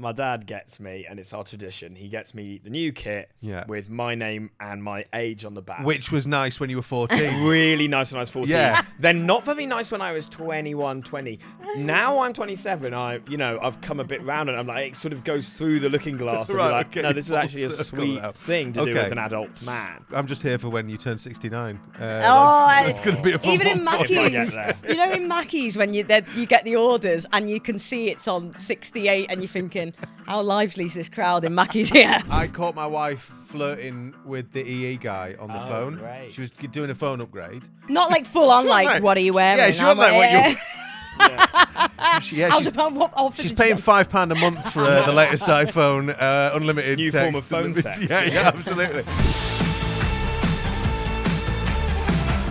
my dad gets me, and it's our tradition, he gets me the new kit with my name and my age on the back. Which was nice when you were 14. Really nice when I was 14. Yeah. Then not very nice when I was 21, 20. Now I'm 27. I've come a bit round, and I'm like, it sort of goes through the looking glass. And Right, like, okay, no, this is actually a sweet thing to do as an adult man. I'm just here for when you turn 69. That's going to be a fun even in one for you. Mackey's, in Mackey's when you get the orders and you can see it's on 68 and you're thinking, how lively is this crowd in Mackey's here? I caught my wife flirting with the EE guy on the phone. Great. She was doing a phone upgrade. Not like full on, like, what are you wearing? Yeah, she wasn't like what you... She's paying £5 a month for the latest iPhone, unlimited new text. Form of phone sex. Yeah, absolutely.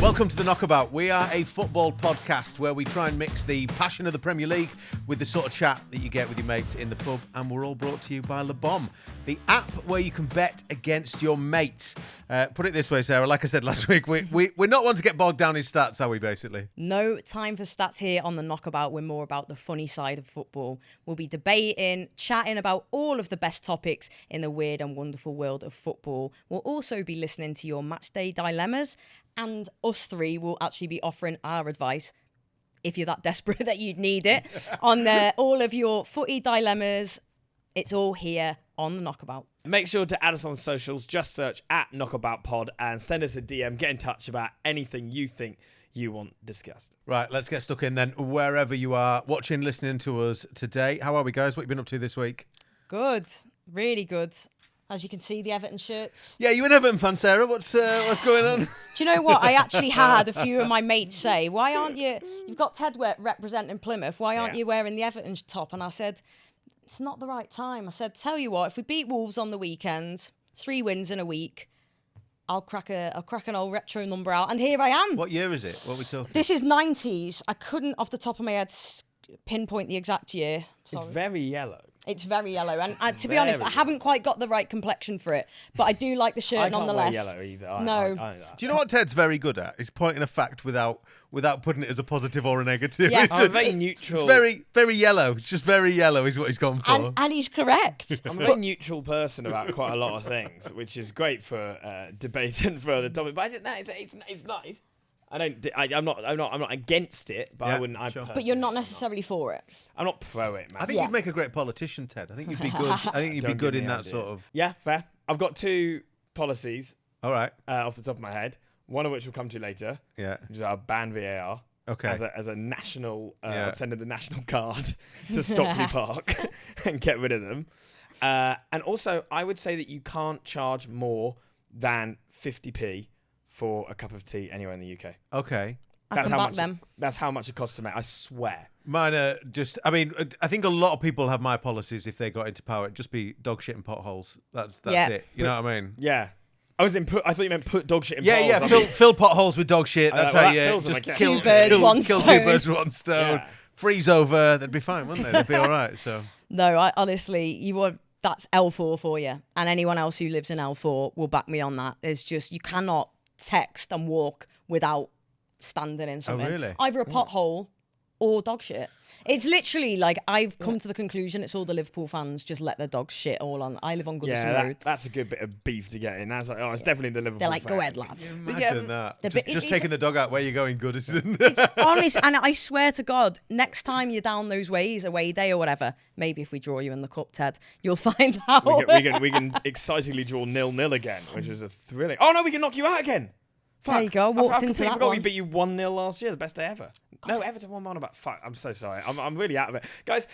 Welcome to The Knockabout. We are a football podcast where we try and mix the passion of the Premier League with the sort of chat that you get with your mates in the pub, and we're all brought to you by LEBOM, the app where you can bet against your mates. Put it this way, Sarah, like I said last week, we're not one to get bogged down in stats, are we, basically? No time for stats here on The Knockabout. We're more about the funny side of football. We'll be debating, chatting about all of the best topics in the weird and wonderful world of football. We'll also be listening to your matchday dilemmas, and us three will actually be offering our advice, if you're that desperate that you'd need it, on all of your footy dilemmas. It's all here on The Knockabout. Make sure to add us on socials. Just search @KnockaboutPod and send us a DM. Get in touch about anything you think you want discussed. Right, let's get stuck in then. Wherever you are watching, listening to us today. How are we, guys? What have you been up to this week? Good. Really good. As you can see, the Everton shirts. Yeah, you an Everton fan, Sarah? What's going on? Do you know what? I actually had a few of my mates say, why aren't you... You've got Ted representing Plymouth. Why aren't you wearing the Everton top? And I said, it's not the right time. I said, tell you what, if we beat Wolves on the weekend, 3 wins in a week, I'll crack an old retro number out. And here I am. What year is it? What are we talking? This is 90s. I couldn't, off the top of my head, pinpoint the exact year. Sorry. It's very yellow. It's very yellow, and to be honest, I haven't quite got the right complexion for it, but I do like the shirt nonetheless. I can't wear yellow either. No. Do you know what Ted's very good at? Is pointing a fact without putting it as a positive or a negative. Yeah. I'm very neutral. It's very, very yellow. It's just very yellow is what he's gone for. And he's correct. I'm a very neutral person about quite a lot of things, which is great for debate and further topic. But it's nice. I'm not against it, but I wouldn't. Sure. But you're not necessarily for it. I'm not pro it, man. I think you'd make a great politician, Ted. I think you'd be good. I think you'd be good in that sort of. Yeah, fair. I've got 2 policies. All right. Off the top of my head, one of which we'll come to later. Yeah. Which is our ban VAR. Okay. As a national, sending the national guard to Stockley Park and get rid of them. And also, I would say that you can't charge more than 50p for a cup of tea anywhere in the UK. Okay. That's how much it costs to make. I swear. Mine are just. I mean, I think a lot of people have my policies. If they got into power, it'd just be dog shit and potholes. That's it. You know what I mean? Yeah. I thought you meant put dog shit in potholes. Yeah. Fill potholes with dog shit. That's how you just kill 2 birds, 1 stone. Kill 2 birds, 1 stone. Yeah. Freeze over. They'd be fine, wouldn't they? They'd be all right. So. No, honestly, that's L4 for you, and anyone else who lives in L4 will back me on that. There's just, you cannot text and walk without standing in something. Oh, really? Either a pothole or dog shit. It's literally like, I've come to the conclusion it's all the Liverpool fans just let their dogs shit all on. I live on Goodison Road. That's a good bit of beef to get in. That's like, it's definitely the Liverpool They're like, fans. go ahead, lads. Imagine that. Just taking the dog out. Where you going, Goodison? It's honest, and I swear to God, next time you're down those ways, away day or whatever, maybe if we draw you in the cup, Ted, you'll find out. We can excitingly draw 0-0 again, which is a thrilling. Oh no, we can knock you out again. Fuck. There you go. Walked into that forgot one. We beat you 1-0 last year, the best day ever. God. No, Everton 1-1 about. Fuck, I'm so sorry. I'm really out of it, guys.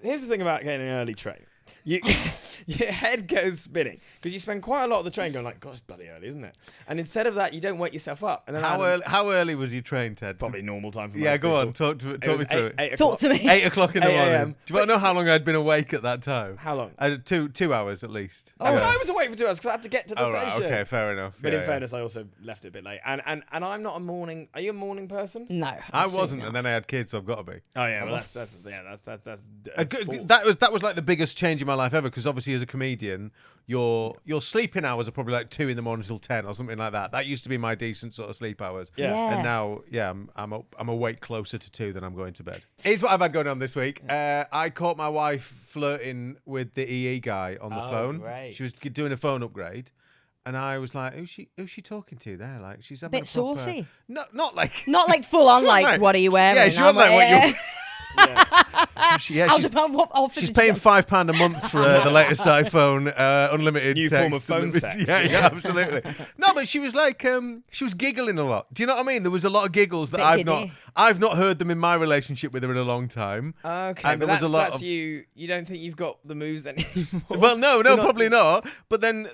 Here's the thing about getting an early train. Your head goes spinning because you spend quite a lot of the train going like, God, it's bloody early, isn't it? And instead of that, you don't wake yourself up. And then how early was your train, Ted? Probably normal time for most people. On. Talk me through it. Talk to me. 8 o'clock in the morning. Do you want to know how long I'd been awake at that time? How long? I had 2 hours at least. Oh, I was awake for 2 hours because I had to get to the station. Right, okay, fair enough. But in fairness, I also left it a bit late. And I'm not a morning. Are you a morning person? No, I wasn't, and then I had kids, so I've got to be. Oh yeah, well that was like the biggest change changing my life ever because obviously as a comedian, your sleeping hours are probably like 2 a.m. till 10 or something like that. That used to be my decent sort of sleep hours. Yeah. And now, I'm awake closer to 2 than I'm going to bed. Here's what I've had going on this week. I caught my wife flirting with the EE guy on the phone. Great. She was doing a phone upgrade. And I was like, who's she talking to there? Like, she's having Bit saucy. No, not like full on, like, like, what are you wearing? Yeah, she wasn't like what you. She's paying £5 a month for the latest iPhone, unlimited New text. form of phone sex. Yeah, absolutely. No, but she was like, she was giggling a lot. Do you know what I mean? There was a lot of giggles that I've not heard them in my relationship with her in a long time. Okay, and but there was a lot of you. You don't think you've got the moves anymore? Well, no, probably not. But then,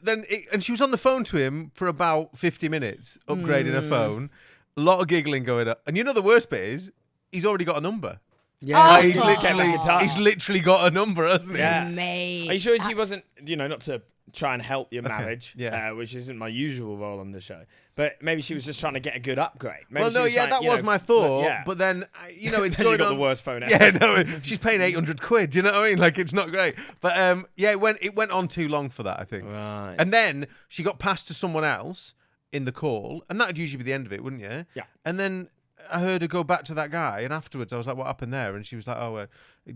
and she was on the phone to him for about 50 minutes, upgrading her phone. A lot of giggling going on. And you know the worst bit is, he's already got a number. Yeah, he's literally got a number, hasn't he? Yeah. Mate, Are you sure she wasn't, not to try and help your marriage, yeah. Which isn't my usual role on the show, but maybe she was just trying to get a good upgrade. Maybe that was my thought. But then, it's going got on. the worst phone ever. Yeah, no, she's paying 800 quid. Do you know what I mean? Like, it's not great. But it went on too long for that, I think. Right. And then she got passed to someone else in the call, and that would usually be the end of it, wouldn't you? Yeah. And then I heard her go back to that guy, and afterwards I was like, what happened there? And she was like,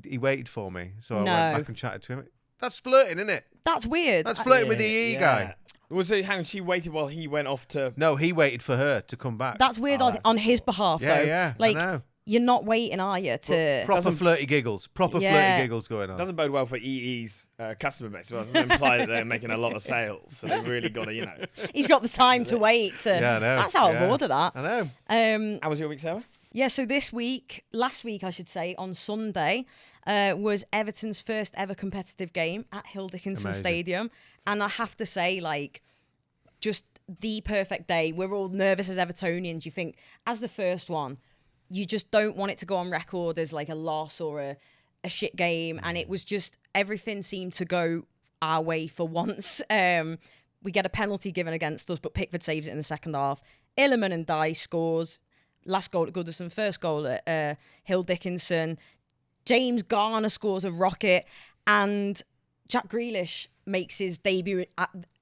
he waited for me. So I went back and chatted to him. That's flirting, isn't it? That's weird. That's flirting with the EE guy. Was it, hang on, she waited while he went off to... No, he waited for her to come back. That's weird on his behalf, though. Yeah, like, I know. You're not waiting, are you? Proper flirty giggles. Flirty giggles going on. Doesn't bode well for EE's customer base. Well, it doesn't imply that they're making a lot of sales. So they've really got to, He's got the time to wait. Yeah, I know. That's how I've ordered that. I know. How was your week, Sarah? Yeah, so last week, I should say, on Sunday, was Everton's first ever competitive game at Hill Dickinson Stadium. And I have to say, like, just the perfect day. We're all nervous as Evertonians. You think, as the first one, you just don't want it to go on record as like a loss or a shit game. And it was just, everything seemed to go our way for once. We get a penalty given against us, but Pickford saves it in the second half. Illiman and Dice scores. Last goal at Goodison, first goal at Hill Dickinson. James Garner scores a rocket. And Jack Grealish makes his debut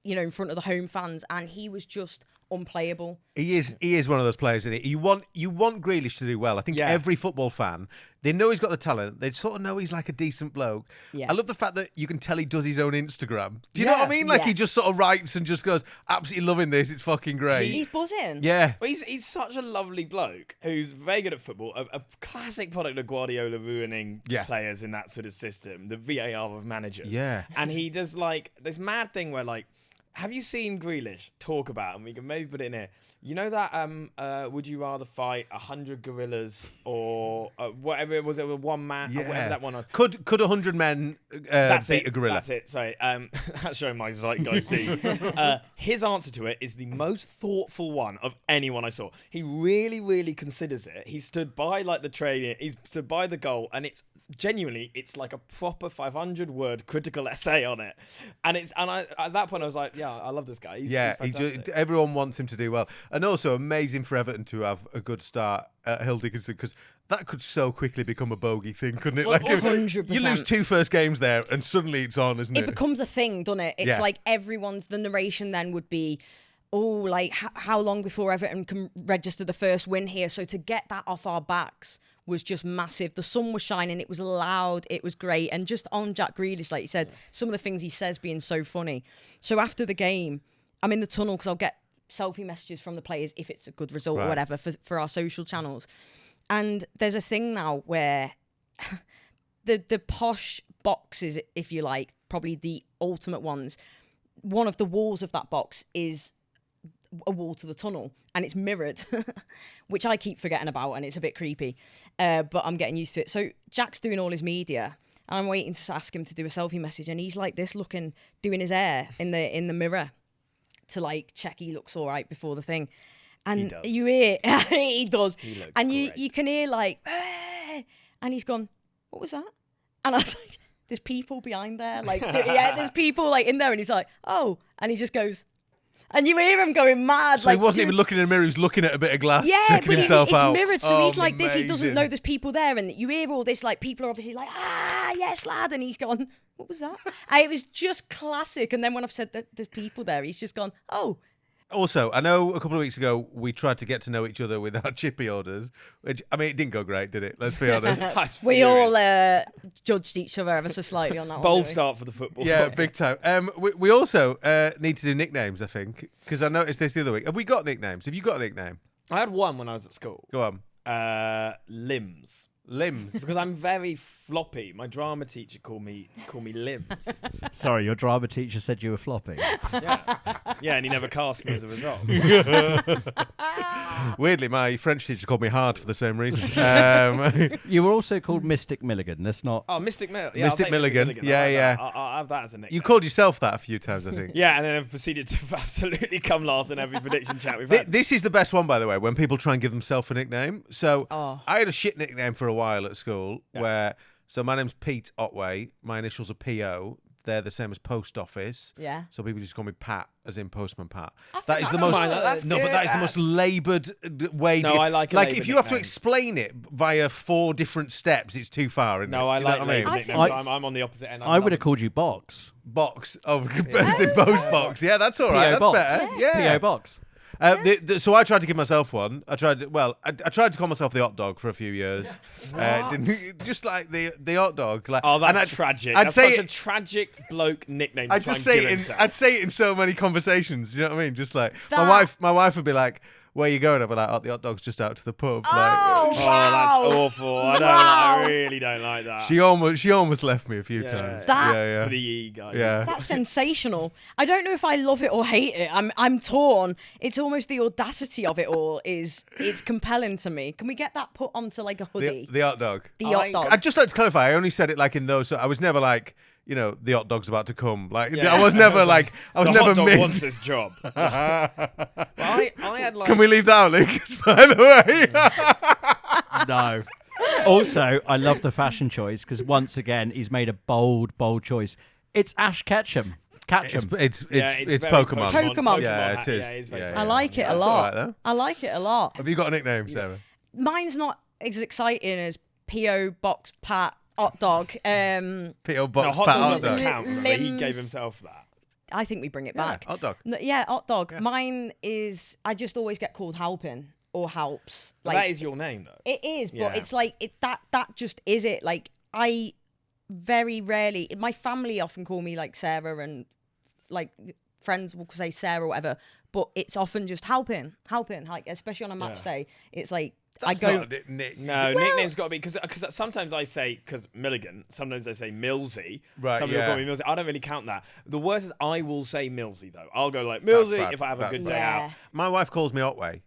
in front of the home fans. And he was just unplayable. He is one of those players, isn't he? You want Grealish to do well. I think every football fan, they know he's got the talent. They sort of know he's like a decent bloke. Yeah. I love the fact that you can tell he does his own Instagram. Do you know what I mean? Like he just sort of writes and just goes, absolutely loving this. It's fucking great. He's buzzing. Yeah. Well, he's such a lovely bloke who's very good at football. A classic product of Guardiola ruining players in that sort of system. The VAR of managers. Yeah. And he does like this mad thing where like, have you seen Grealish talk about, and we can maybe put it in here, you know that would you rather fight 100 gorillas or whatever it was, one man, or whatever that one was. Could 100 men beat a gorilla? That's it. Sorry. That's showing my zeitgeisty. His answer to it is the most thoughtful one of anyone I saw. He really, really considers it. He stood by like the training. He stood by the goal, and it's genuinely, it's like a proper 500-word critical essay on it. And at that point I was like, yeah, I love this guy. He's fantastic. Everyone wants him to do well. And also amazing for Everton to have a good start at Hill Dickinson, because that could so quickly become a bogey thing, couldn't it? Well, 100%. You lose 2 first games there and suddenly it's on, isn't it? It becomes a thing, doesn't it? It's like the narration then would be, like how long before Everton can register the first win here? So to get that off our backs was just massive. The sun was shining, it was loud, it was great. And just on Jack Grealish, like you said, some of the things he says being so funny. So after the game, I'm in the tunnel because I'll get selfie messages from the players if it's a good result or whatever for our social channels. And there's a thing now where the posh boxes, if you like, probably the ultimate ones, one of the walls of that box is a wall to the tunnel, and it's mirrored, which I keep forgetting about, and it's a bit creepy, but I'm getting used to it. So Jack's doing all his media, and I'm waiting to ask him to do a selfie message, and he's like this, doing his hair in the mirror to like check he looks all right before the thing. And you hear he does, and you can hear like, and he's gone, what was that? And I was like, there's people behind there, like there's people like in there, and he's like, oh, and he just goes. And you hear him going mad. So he wasn't even looking in a mirror, he was looking at a bit of glass, checking but himself out. It's mirrored, so he's like amazing. this, he doesn't know there's people there, and you hear all this, like, people are obviously like, yes, lad, and he's gone, What was that? It was just classic. And then when I've said that there's people there, he's just gone, oh. Also, I know a couple of weeks ago we tried to get to know each other with our chippy orders, which, I mean, it didn't go great, did it? Let's be honest. We all judged each other ever so slightly on that one. Bold start for the football. Yeah, big time. We also need to do nicknames, I think, because I noticed this the other week. Have we got nicknames? Have you got a nickname? I had one when I was at school. Go on. Limbs. Limbs. Because I'm very floppy. My drama teacher called me Limbs. Sorry, your drama teacher said you were floppy. Yeah, and he never cast me as a result. Weirdly, my French teacher called me hard for the same reason. You were also called Mystic Milligan. That's not. Oh, Mystic Milligan. Mystic Milligan. Yeah. I'll have that as a nickname. You called yourself that a few times, I think. Yeah, and then I've proceeded to absolutely come last in every prediction chat we've had. This is the best one, by the way, when people try and give themselves a nickname. So I had a shit nickname for a while at school so my name's Pete Otway. My initials are P.O. They're the same as post office. Yeah. So people just call me Pat, as in Postman Pat. That is the most. But that is the most laboured way. No, I like. Like if you have to explain it via 4 different steps, it's too far. Isn't it? I like laboured nicknames. I'm on the opposite end. I would have called you Box. Box of post box. Yeah, that's all right. That's Box. better. Yeah. P.O. Box. So I tried to give myself one. I tried to call myself the hot dog for a few years. Just like the hot dog. Like, that's tragic. I'd that's say such a tragic bloke nickname. I'd say it in so many conversations. You know what I mean? Just like my wife would be like, "Where are you going?" I'd be like, "Oh, the hot dog's just out to the pub." Wow. That's awful. I really don't like that. She almost left me a few times. For the E guy. Yeah. That's sensational. I don't know if I love it or hate it. I'm torn. It's almost the audacity of it all it's compelling to me. Can we get that put onto like a hoodie? The hot dog. The hot dog. I'd just like to clarify. I only said it like in those. So I was never like, the hot dog's about to come. Like I was never like I was the never hot dog mixed. wants this job. I had like. Can we leave that out, Lucas? By the way. No. Also, I love the fashion choice because once again he's made a bold choice. It's Ash Ketchum. It's very Pokemon. Pokemon. Yeah, it is. Yeah, it's very I like it a lot. Right, I like it a lot. have you got a nickname, Sarah? Mine's not as exciting as P.O. Box Pat Hot Dog. P.O. Box hot Pat dog Hot doesn't Dog. count. Remember, he Limbs. gave himself that. I think we bring it back. Hot dog. Yeah, hot dog. Yeah. Mine is. I just always get called Halpin or Halps. Like, that is your name, though. It is, but Yeah. it's like that just is it. Like I very rarely. My family often call me like Sarah, and like friends will say Sarah or whatever. But it's often just Halpin. Like especially on a match day, it's like. That's I go. not a nick. No, nickname's got to be because sometimes I say Milligan, sometimes I say Millsy. Right, Some people call me Millsy. I don't really count that. The worst is I will say Millsy though. I'll go like Millsy if I have a good day out. My wife calls me Otway,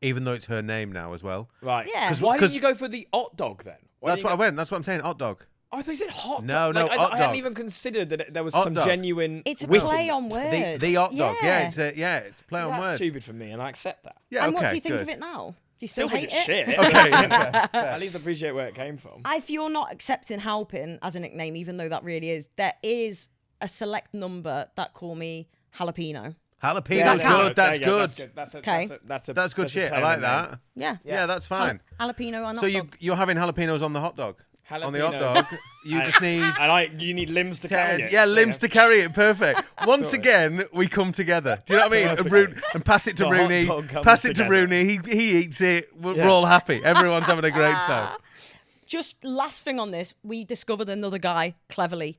even though it's her name now as well. Right. Yeah. Why didn't you go for the hot dog then? That's what I went. That's what I'm saying. Hot dog. Oh, I thought you said hot No, dog. no, Like, hot I hadn't dog. even considered that there was Hot some dog. genuine. It's a wit play in on that. words. The hot dog. Yeah. It's a play on That's words. stupid for me, and I accept that. Yeah. And okay. what do you think good. of it now? Do you Still still think hate it's it? shit. Okay. yeah, fair. At least appreciate where it came from. If you're not accepting Halpin as a nickname, even though that really is, there is a select number that call me Jalapeno. Jalapeno's count? good. That's There you go, good. That's good a shit. play I on like the name. that. Yeah. Yeah, that's fine. Jalapeno and So hot dog. you're having jalapenos on the hot dog. On the hot Jalapeno. dog, you just need. You need limbs to carry it. Yeah, limbs to carry it. Perfect. Once again, we come together. Do you know what I mean? Perfectly. And pass it to The hot Rooney. dog comes Pass it to together. Rooney. He eats it. We're all happy. Everyone's having a great time. Just last thing on this, we discovered another guy cleverly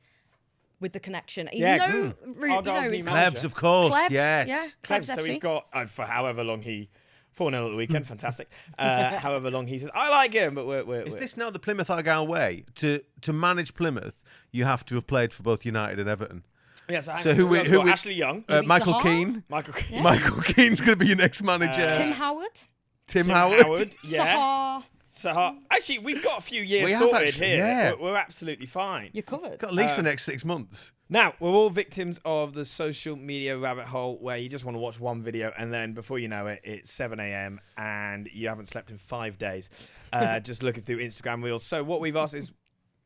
with the connection. Yeah, Argyle's new manager. Plebs, of course. Plebs, Yes. yeah. Clever. Plebs So FC. we've got for however long he 4-0 at the weekend, fantastic. However long he says, I like him, but we're Is this now the Plymouth Argyle way? To manage Plymouth, you have to have played for both United and Everton. Yeah, So who we- Ashley Young, Michael Sahar? Keane. Michael Keane. Yeah. Michael Keane's going to be your next manager. Tim Howard. Tim Howard. yeah. Sahar. Sahar. Actually, we've got a few years We have sorted actually, here. yeah. We're absolutely fine. You're covered. Got at least the next 6 months. Now, we're all victims of the social media rabbit hole where you just want to watch one video and then before you know it, it's 7 a.m. and you haven't slept in 5 days just looking through Instagram Reels. So what we've asked is,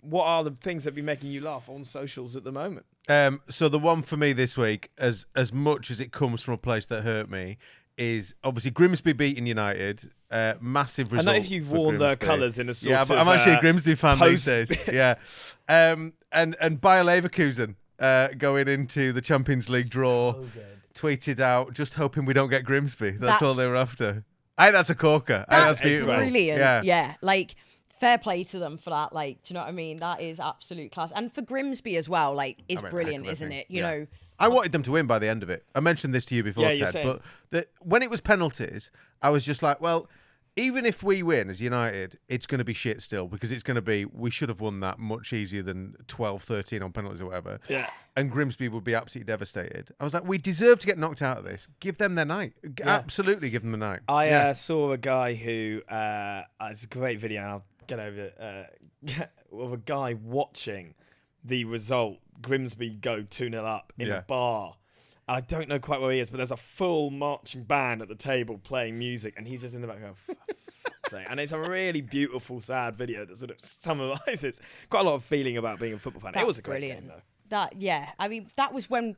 what are the things that be making you laugh on socials at the moment? So the one for me this week, as much as it comes from a place that hurt me, is obviously Grimsby beating United. Massive result. I know if you've worn their colours in a sort of... Yeah, but I'm actually a Grimsby fan these post- days. Yeah. And Bayer Leverkusen going into the Champions League draw, tweeted out, just hoping we don't get Grimsby. That's all they were after. I think that's a corker. I think that's beautiful. Brilliant. Yeah. Like, fair play to them for that. Like, do you know what I mean? That is absolute class. And for Grimsby as well, like, it's brilliant, isn't it? You know... I wanted them to win by the end of it. I mentioned this to you before, Ted, but when it was penalties, I was just like, well, even if we win as United, it's going to be shit still, because it's going to be, we should have won that much easier than 12-13 on penalties or whatever. Yeah. And Grimsby would be absolutely devastated. I was like, we deserve to get knocked out of this. Give them their night. Absolutely give them the night. I saw a guy who, it's a great video, and I'll get over it, of a guy watching the result, Grimsby go 2-0 up in a bar. I don't know quite where he is, but there's a full marching band at the table playing music, and he's just in the back going, for fuck's sake. And it's a really beautiful, sad video that sort of summarises quite a lot of feeling about being a football fan. It was a great game, though. I mean, that was when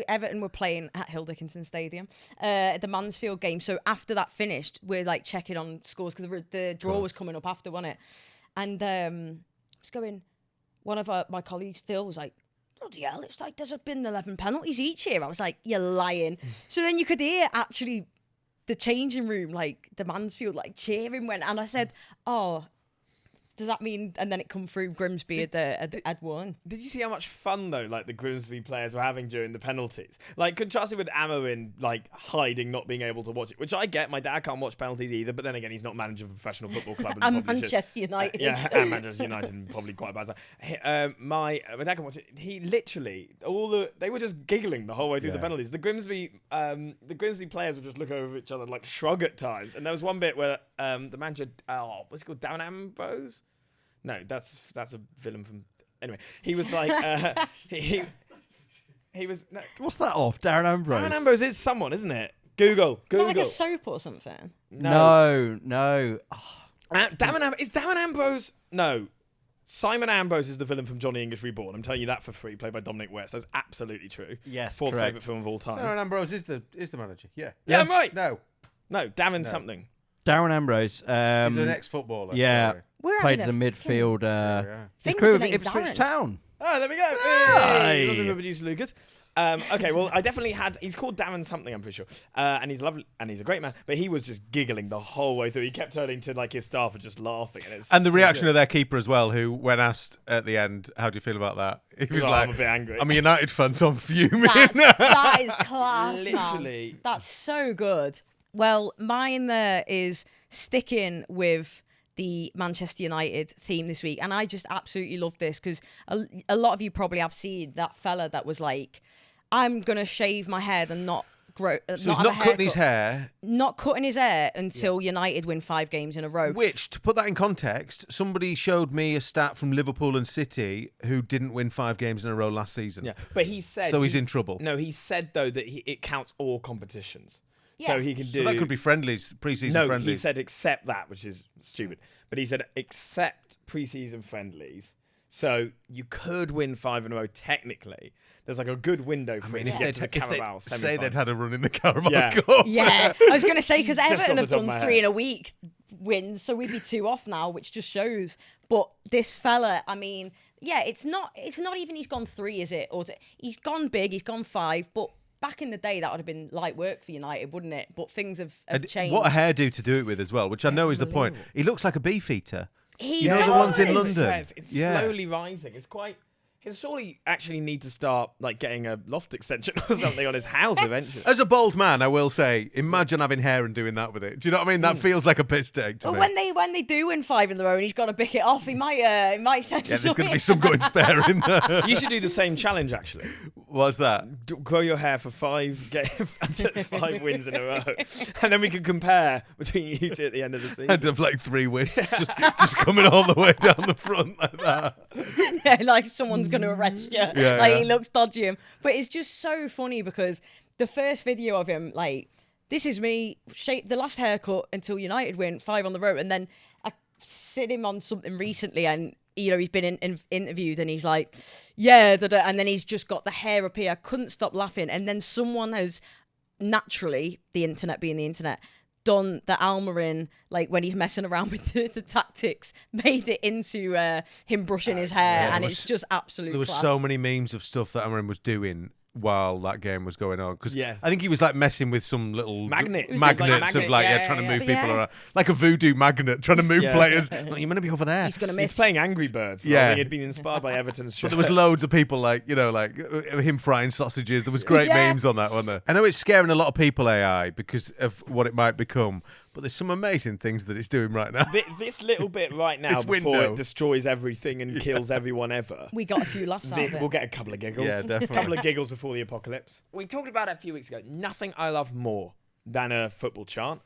Everton were playing at Hill Dickinson Stadium, the Mansfield game. So after that finished, we're like checking on scores because the draw was coming up after, wasn't it? And I was going, one of my colleagues, Phil, was like, bloody hell, it's like there's been 11 penalties each here. I was like, you're lying. So then you could hear actually the changing room, like the Mansfield, like cheering when, and I said, oh, does that mean, and then it come through Grimsby had won. Did you see how much fun, though, like the Grimsby players were having during the penalties? Like, contrasted with Amorin, like, hiding, not being able to watch it, which I get. My dad can't watch penalties either, but then again, he's not manager of a professional football club. And Manchester United. And Manchester United, and probably quite a bad time. My dad can watch it. He literally, they were just giggling the whole way through the penalties. The Grimsby players would just look over each other, like, shrug at times. And there was one bit where the manager, what's he called, Darren Ambrose? No, that's a villain from... Anyway, he was like... he was... No. What's that off? Darren Ambrose? Darren Ambrose is someone, isn't it? Google. Is that like a soap or something? No. Is Darren Ambrose... No. Simon Ambrose is the villain from Johnny English Reborn. I'm telling you that for free, played by Dominic West. That's absolutely true. Yes, Fourth correct. favourite film of all time. Darren Ambrose is the manager. Yeah, I'm right. No, Darren something. Darren Ambrose. he's an ex-footballer. Yeah. Sorry. We're Played as having a midfielder. He's Think crew of of the name Ipswich Darren. Town. Oh, there we go. Hey. Lovely producer Lucas. Okay, well, I definitely he's called Darren something, I'm pretty sure. And he's lovely, and he's a great man, but he was just giggling the whole way through. He kept turning to, like, his staff and just laughing. And the reaction of their keeper as well, who, when asked at the end, how do you feel about that? He was like, I'm a bit angry. I'm a United fan, so I'm fuming. That is class, Literally. man. That's so good. Well, mine there is sticking with the Manchester United theme this week, and I just absolutely love this because a lot of you probably have seen that fella that was like, I'm gonna shave my head and not grow. So he's not cutting his hair. Not cutting his hair until United win 5 games in a row. Which, to put that in context, somebody showed me a stat from Liverpool and City who didn't win 5 games in a row last season. Yeah, but he said... So he's in trouble. No, he said, though, that it counts all competitions. So he can do... So that could be friendlies, pre-season friendlies. No, he said except that, which is stupid. But he said except pre-season friendlies. So you could win 5 in a row technically. There's like a good window for it to get to the Carabao say they'd semi-final. had a run in the Carabao Yeah. Cup. Yeah, I was going to say, because Just Everton off the have top of done my 3 head. in a week wins, so we'd be 2 off now, which just shows. But this fella, I mean, yeah, it's not even he's gone 3, is it? He's gone big, he's gone 5, but back in the day, that would have been light work for United, wouldn't it? But things have changed. What a hairdo to do it with as well, which I know is the point. He looks like a beefeater. He You know does. the ones in London? It's Yeah. slowly rising. It's quite... He'll surely actually need to start like getting a loft extension or something on his house eventually. As a bald man, I will say, imagine having hair and doing that with it. Do you know what I mean? That feels like a piss take to Well, me. when they do win 5 in the row and he's got to bick it off, he might send Yeah, there's going to be some going spare in there. You should do the same challenge actually. What's that? Grow your hair for 5 5 wins in a row, and then we can compare between you two at the end of the season. I'd have like 3 wisps just coming all the way down the front like that. Yeah, like someone's going to arrest you. Yeah, like yeah. he looks dodgy. But it's just so funny because the first video of him, like, this is me, shape the last haircut until United win 5 on the road. And then I sit him on something recently and, you know, he's been interviewed and he's like, yeah, and then he's just got the hair up here. I couldn't stop laughing. And then someone has naturally, the internet being the internet, done the Almarin, like when he's messing around with the tactics, made it into him brushing his hair, and it's just absolute There was class. so many memes of stuff that Almarin was doing while that game was going on, because Yeah. I think he was like messing with some little Magnets. magnets Like of like yeah, trying to yeah, move yeah. people around, like a voodoo magnet trying to move Yeah. players. Like, you're going to be over there. He's gonna He's miss. playing Angry Birds. Yeah. I think he'd been inspired by Everton's show. But there was loads of people like, you know, like him frying sausages. There was great Yeah. memes on that, wasn't there? I know it's scaring a lot of people, AI, because of what it might become, but there's some amazing things that it's doing right now. This little bit right now Its before window. it destroys everything and kills everyone ever. We got a few laughs out of it. We'll get a couple of giggles. Yeah, definitely. A couple of giggles before the apocalypse. We talked about it a few weeks ago. Nothing I love more than a football chant.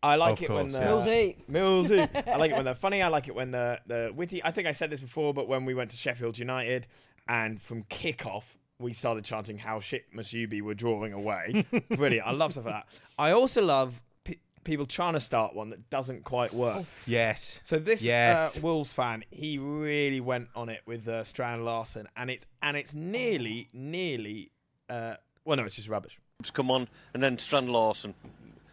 I like Of it when course, the yeah. Millsy. I like it when they're funny. I like it when they're witty. I think I said this before, but when we went to Sheffield United and from kickoff we started chanting how shit must you be, we're drawing away. Brilliant. I love stuff like that. I also love people trying to start one that doesn't quite work. Yes. So this Yes. Wolves fan, he really went on it with Strand Larsen, and it's nearly well, no, it's just rubbish. Come on, and then Strand Larsen.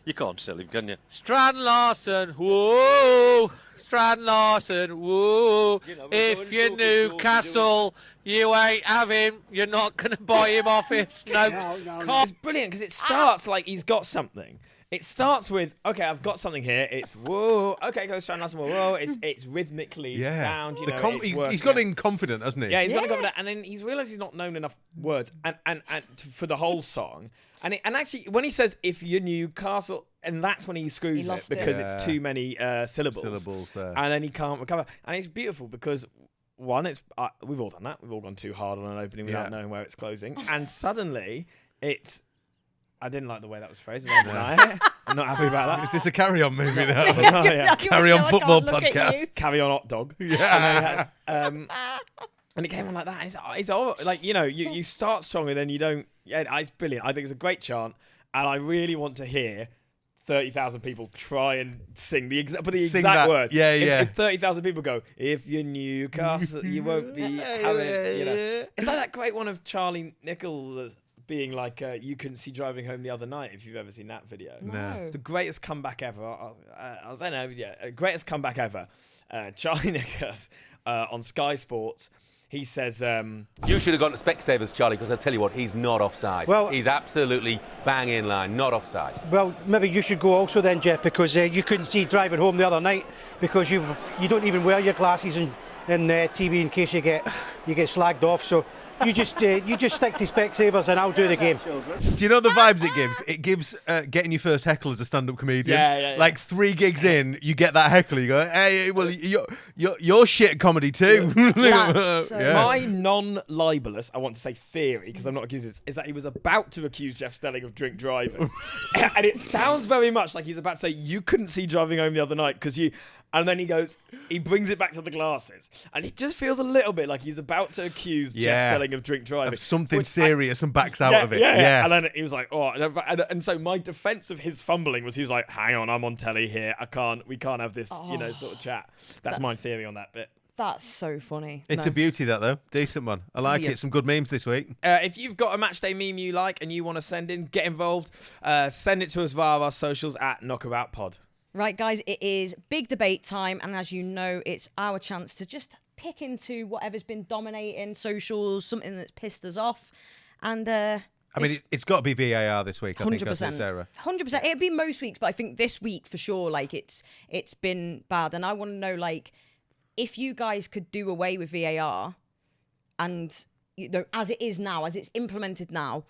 You can't sell him, can you? Strand Larsen, whoa! Strand Larsen, whoa! You know, we're If going you're door to door, Newcastle, you ain't have him. You're not going to buy him off it. No. It's brilliant because it starts like he's got something. It starts with, okay, I've got something here. It's whoa. Okay, go Strand Larsen, whoa. It's rhythmically sound. You know, He's got in confident, hasn't he? Yeah, he's got to go for that, and then he's realised he's not known enough words, and for the whole song, and actually when he says if you're Newcastle, and that's when he screws it lost it. because Yeah. it's too many syllables. Syllables there. And then he can't recover, and it's beautiful because one, it's we've all done that, we've all gone too hard on an opening without knowing where it's closing, and suddenly it's. I didn't like the way that was phrased. I'm not happy about that. Is this a carry-on movie now? Oh, yeah. Carry on I can't football look at you. podcast. Carry on, hot dog. Yeah. And it came on like that. And it's all, like, you know, you start strong and then you don't. Yeah, it's brilliant. I think it's a great chant, and I really want to hear 30,000 people try and sing the exact that. words. Yeah, yeah. If 30,000 people go, if you're Newcastle, you won't be having. You know, it's like that great one of Charlie Nichols being like, you couldn't see driving home the other night. If you've ever seen that video, No. it's the greatest comeback ever. I'll say no, yeah, greatest comeback ever. Charlie Nichols on Sky Sports. He says, You should have gone to Specsavers, Charlie, because I'll tell you what, he's not offside. Well- he's absolutely bang in line, not offside. Well, maybe you should go also then, Jeff, because you couldn't see driving home the other night because you don't even wear your glasses in TV in case you get slagged off. So you just stick to Specsavers and I'll do the game. Do you know the vibes it gives? It gives getting your first heckle as a stand-up comedian. Yeah. Like 3 gigs in, you get that heckle. You go, hey, well, you're shit at comedy too. That's so- My non-libelous, I want to say theory, because I'm not accused of this, is that he was about to accuse Jeff Stelling of drink driving. And it sounds very much like he's about to say, you couldn't see driving home the other night because you... And then he brings it back to the glasses. And it just feels a little bit like he's about to accuse Jeff Stelling of drink driving. Of something which serious and backs out of it. Yeah. And then he was like, oh, and so my defense of his fumbling was, he was like, hang on, I'm on telly here. We can't have this, sort of chat. That's my theory on that bit. That's so funny. It's No. a beauty, that, though. Decent one. I like Yeah. it. Some good memes this week. If you've got a matchday meme you like and you want to send in, get involved. Send it to us via our socials at KnockaboutPod. Right, guys, it is big debate time, and as you know, it's our chance to just pick into whatever's been dominating socials, something that's pissed us off, and I mean, it's got to be VAR this week. I think 100%. that's its error. 100%. It'd be most weeks, but I think this week for sure, like it's been bad, and I want to know, like, if you guys could do away with VAR, and as it is now, as it's implemented now,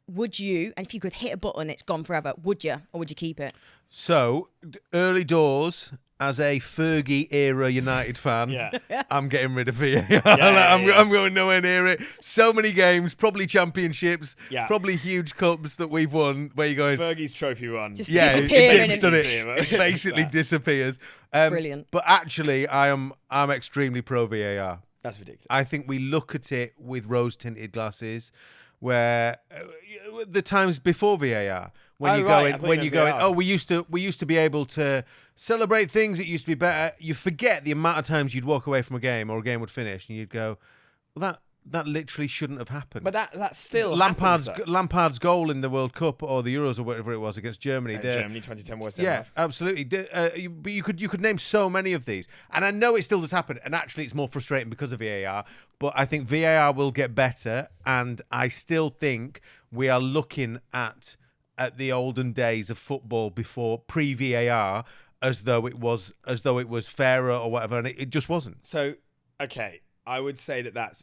would you? And if you could hit a button, it's gone forever. Would you, or would you keep it? So, early doors, as a Fergie era United fan, I'm getting rid of VAR. I'm going nowhere near it. So many games, probably championships, probably huge cups that we've won. Where you going? Fergie's trophy run. Just Yeah, disappearing. it basically disappears. Brilliant. But actually, I'm extremely pro VAR. That's ridiculous. I think we look at it with rose-tinted glasses, where the times before VAR, when you're going, oh, we used to be able to celebrate things. It used to be better. You forget the amount of times you'd walk away from a game, or a game would finish, and you'd go, well, that literally shouldn't have happened. But that still Lampard's happens, though. Lampard's goal in the World Cup or the Euros or whatever it was against Germany. Germany 2010 was Yeah, absolutely. But you could name so many of these, and I know it still does happen. And actually, it's more frustrating because of VAR. But I think VAR will get better, and I still think we are looking at the olden days of football before pre-VAR, as though it was fairer or whatever, and it just wasn't. So, okay, I would say that's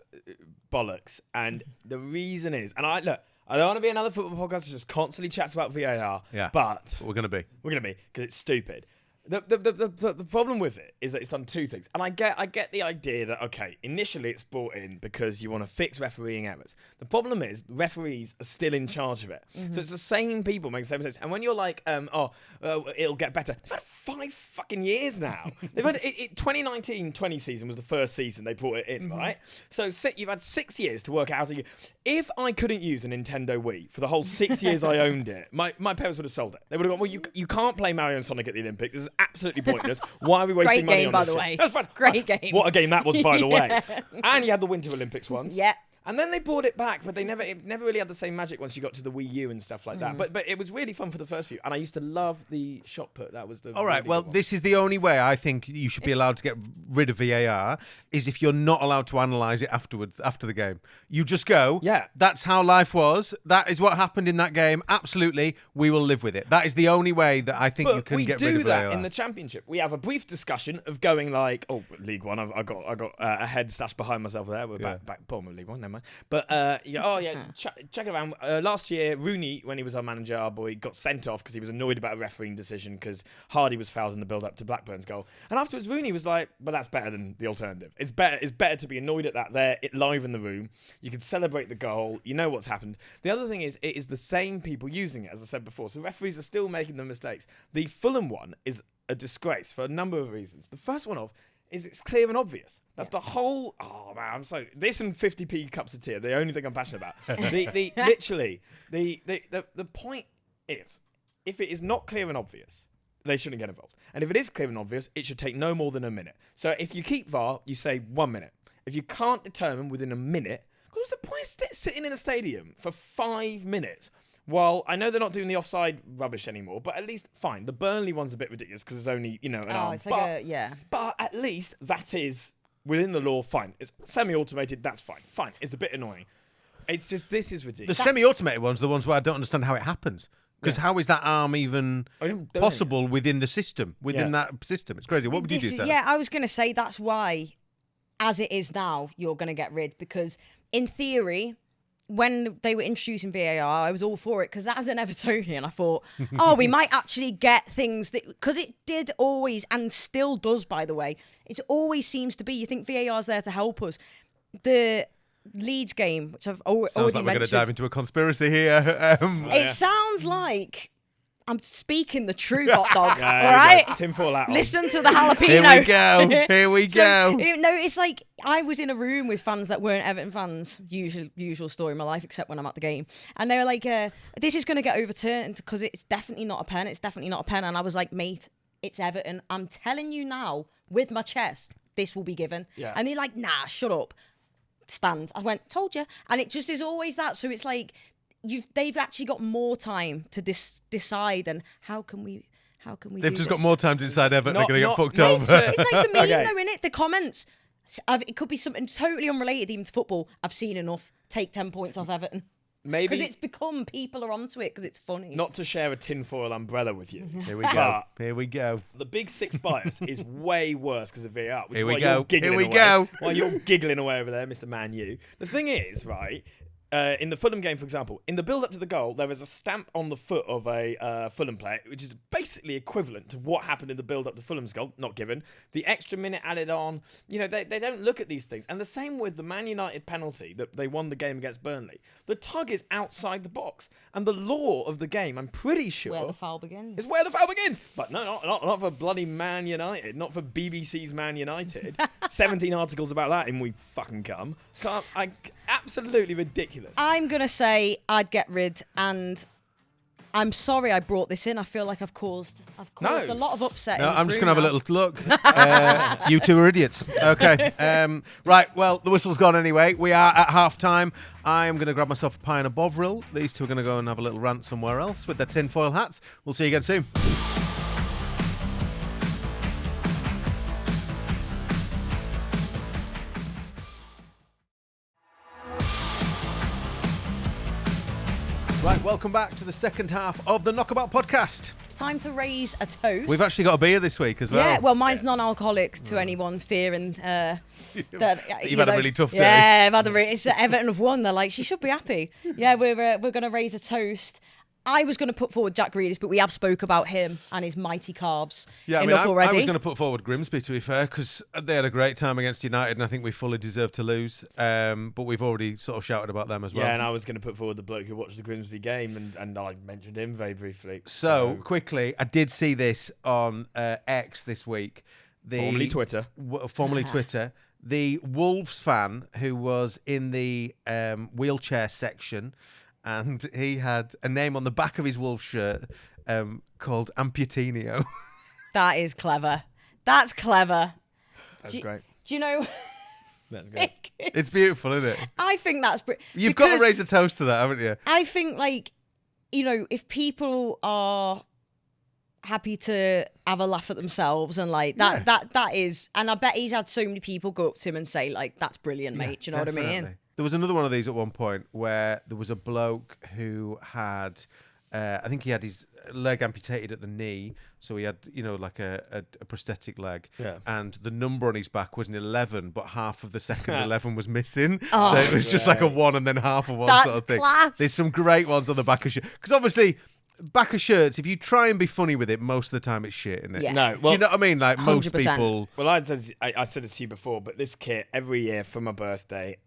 bollocks, and the reason is, and I don't want to be another football podcast that just constantly chats about VAR. Yeah, but we're gonna be because it's stupid. The problem with it is that it's done two things, and I get the idea that okay, initially it's brought in because you want to fix refereeing errors. The problem is referees are still in charge of it, so it's the same people making the same mistakes. And when you're like, it'll get better. They've had 5 fucking years now. They've had 2019-20 season was the first season they brought it in, right? So you've had 6 years to work out how to. If I couldn't use a Nintendo Wii for the whole 6 years I owned it, my parents would have sold it. They would have gone, well, you can't play Mario and Sonic at the Olympics. This is absolutely pointless. Why are we wasting money on this? Great game, by the way. That's fine. Great game. What a game that was, by the way. And you had the Winter Olympics ones. Yeah. And then they brought it back, but it never really had the same magic once you got to the Wii U and stuff like that. But it was really fun for the first few, and I used to love the shot put. That was the all right. really Well, good one. this is the only way I think you should be allowed to get rid of VAR is if you're not allowed to analyse it afterwards after the game. You just go, yeah, that's how life was. That is what happened in that game. Absolutely, we will live with it. That is the only way that I think you can get rid of VAR. We do that in the Championship. We have a brief discussion of going like, League One. I got a head stashed behind myself there. We're back bottom of League One. Never mind. But. Check it around. Last year, Rooney, when he was our manager, our boy, got sent off because he was annoyed about a refereeing decision because Hardy was fouled in the build-up to Blackburn's goal. And afterwards, Rooney was like, "But that's better than the alternative. It's better to be annoyed at that there, live in the room. You can celebrate the goal. You know what's happened." The other thing is, it is the same people using it, as I said before. So referees are still making the mistakes. The Fulham one is a disgrace for a number of reasons. The first one is it's clear and obvious. That's the whole. Oh man, I'm so. This and 50p cups of tea are the only thing I'm passionate about. The point is, if it is not clear and obvious, they shouldn't get involved. And if it is clear and obvious, it should take no more than a minute. So if you keep VAR, you say 1 minute. If you can't determine within a minute, what's the point of sitting in a stadium for 5 minutes? Well, I know they're not doing the offside rubbish anymore, but at least, fine. The Burnley one's a bit ridiculous because there's only, an arm. It's like But at least that is within the law, fine. It's semi-automated, that's fine. Fine. It's a bit annoying. It's just, this is ridiculous. The semi-automated ones are the ones where I don't understand how it happens. Because how is that arm even possible within the system, that system? It's crazy. What would you do, Sarah? Yeah, I was going to say that's why, as it is now, you're going to get rid. Because in theory, when they were introducing VAR, I was all for it because as an Evertonian, I thought, we might actually get things that, because it did always and still does, by the way, it always seems to be, you think VAR's there to help us. The Leeds game, which I've already Sounds like we're going to dive into a conspiracy here. It sounds like I'm speaking the truth, hot dog. All right, tinfoil out. Listen to the jalapeno. Here we go. Here we go. No, it's like I was in a room with fans that weren't Everton fans. Usual story in my life, except when I'm at the game. And they were like, "This is going to get overturned because it's definitely not a pen. It's definitely not a pen." And I was like, "Mate, it's Everton. I'm telling you now, with my chest, this will be given." Yeah. And they're like, "Nah, shut up." Stands. I went, "Told you." And it just is always that. So it's like they've actually got more time to decide. And how can we? They've just got more time to decide Everton are going to get fucked over. over. It's like the meme, though, innit? The comments. It could be something totally unrelated even to football. I've seen enough. Take 10 points off Everton. Maybe because it's become people are onto it because it's funny. Not to share a tinfoil umbrella with you. Here we go. Here we go. The Big Six bias is way worse because of VAR. Which Here is we why go. You're giggling Here we away. go. While you're giggling away over there, Mr. Man U. The thing is, right, in the Fulham game, for example, in the build-up to the goal, there is a stamp on the foot of a Fulham player, which is basically equivalent to what happened in the build-up to Fulham's goal, not given. The extra minute added on, they don't look at these things. And the same with the Man United penalty that they won the game against Burnley. The tug is outside the box. And the law of the game, I'm pretty sure... Where the foul begins. Is where the foul begins. But no, not for bloody Man United. Not for BBC's Man United. 17 articles about that in We Fucking Come. Absolutely ridiculous. I'm going to say I'd get rid, and I'm sorry I brought this in. I feel like I've caused a lot of upset. No, in this I'm just room going to have a now. little look. You two are idiots. Okay. Right, well, the whistle's gone anyway. We are at half-time. I'm going to grab myself a pie and a Bovril. These two are going to go and have a little rant somewhere else with their tinfoil hats. We'll see you again soon. Right, welcome back to the second half of the Knockabout podcast. It's time to raise a toast. We've actually got a beer this week as well. Yeah, well, mine's non-alcoholic to anyone fearing that You've had a really tough day. Yeah, I've had a really. It's Everton have won. They're like, she should be happy. Yeah, we're going to raise a toast. I was going to put forward Jack Grealish, but we have spoke about him and his mighty calves enough already. I was going to put forward Grimsby, to be fair, because they had a great time against United, and I think we fully deserve to lose. But we've already sort of shouted about them as well. Yeah, and I was going to put forward the bloke who watched the Grimsby game, and I mentioned him very briefly. So, quickly, I did see this on X this week. Formerly Twitter. Formerly Twitter. The Wolves fan who was in the wheelchair section, and he had a name on the back of his Wolves shirt called Amputinio. That is clever. That's clever. That's great. Do you know? That's great. It's beautiful, isn't it? I think that's... You've got to raise a toast to that, haven't you? I think, like, you know, if people are happy to have a laugh at themselves and like that is, and I bet he's had so many people go up to him and say, like, that's brilliant, mate. Do you know what I mean? There was another one of these at one point where there was a bloke who had, I think he had his leg amputated at the knee, so he had, you know, like a prosthetic leg. Yeah. And the number on his back was an 11, but half of the second 11 was missing. Oh, so it was just like a 1 and then half of one That's sort of thing. class. There's some great ones on the back of shirts. Because obviously, back of shirts, if you try and be funny with it, most of the time it's shit, isn't it? Yeah. No, Do you know what I mean? Like, most 100%. people... Well, I said it to you before, but this kit, every year for my birthday,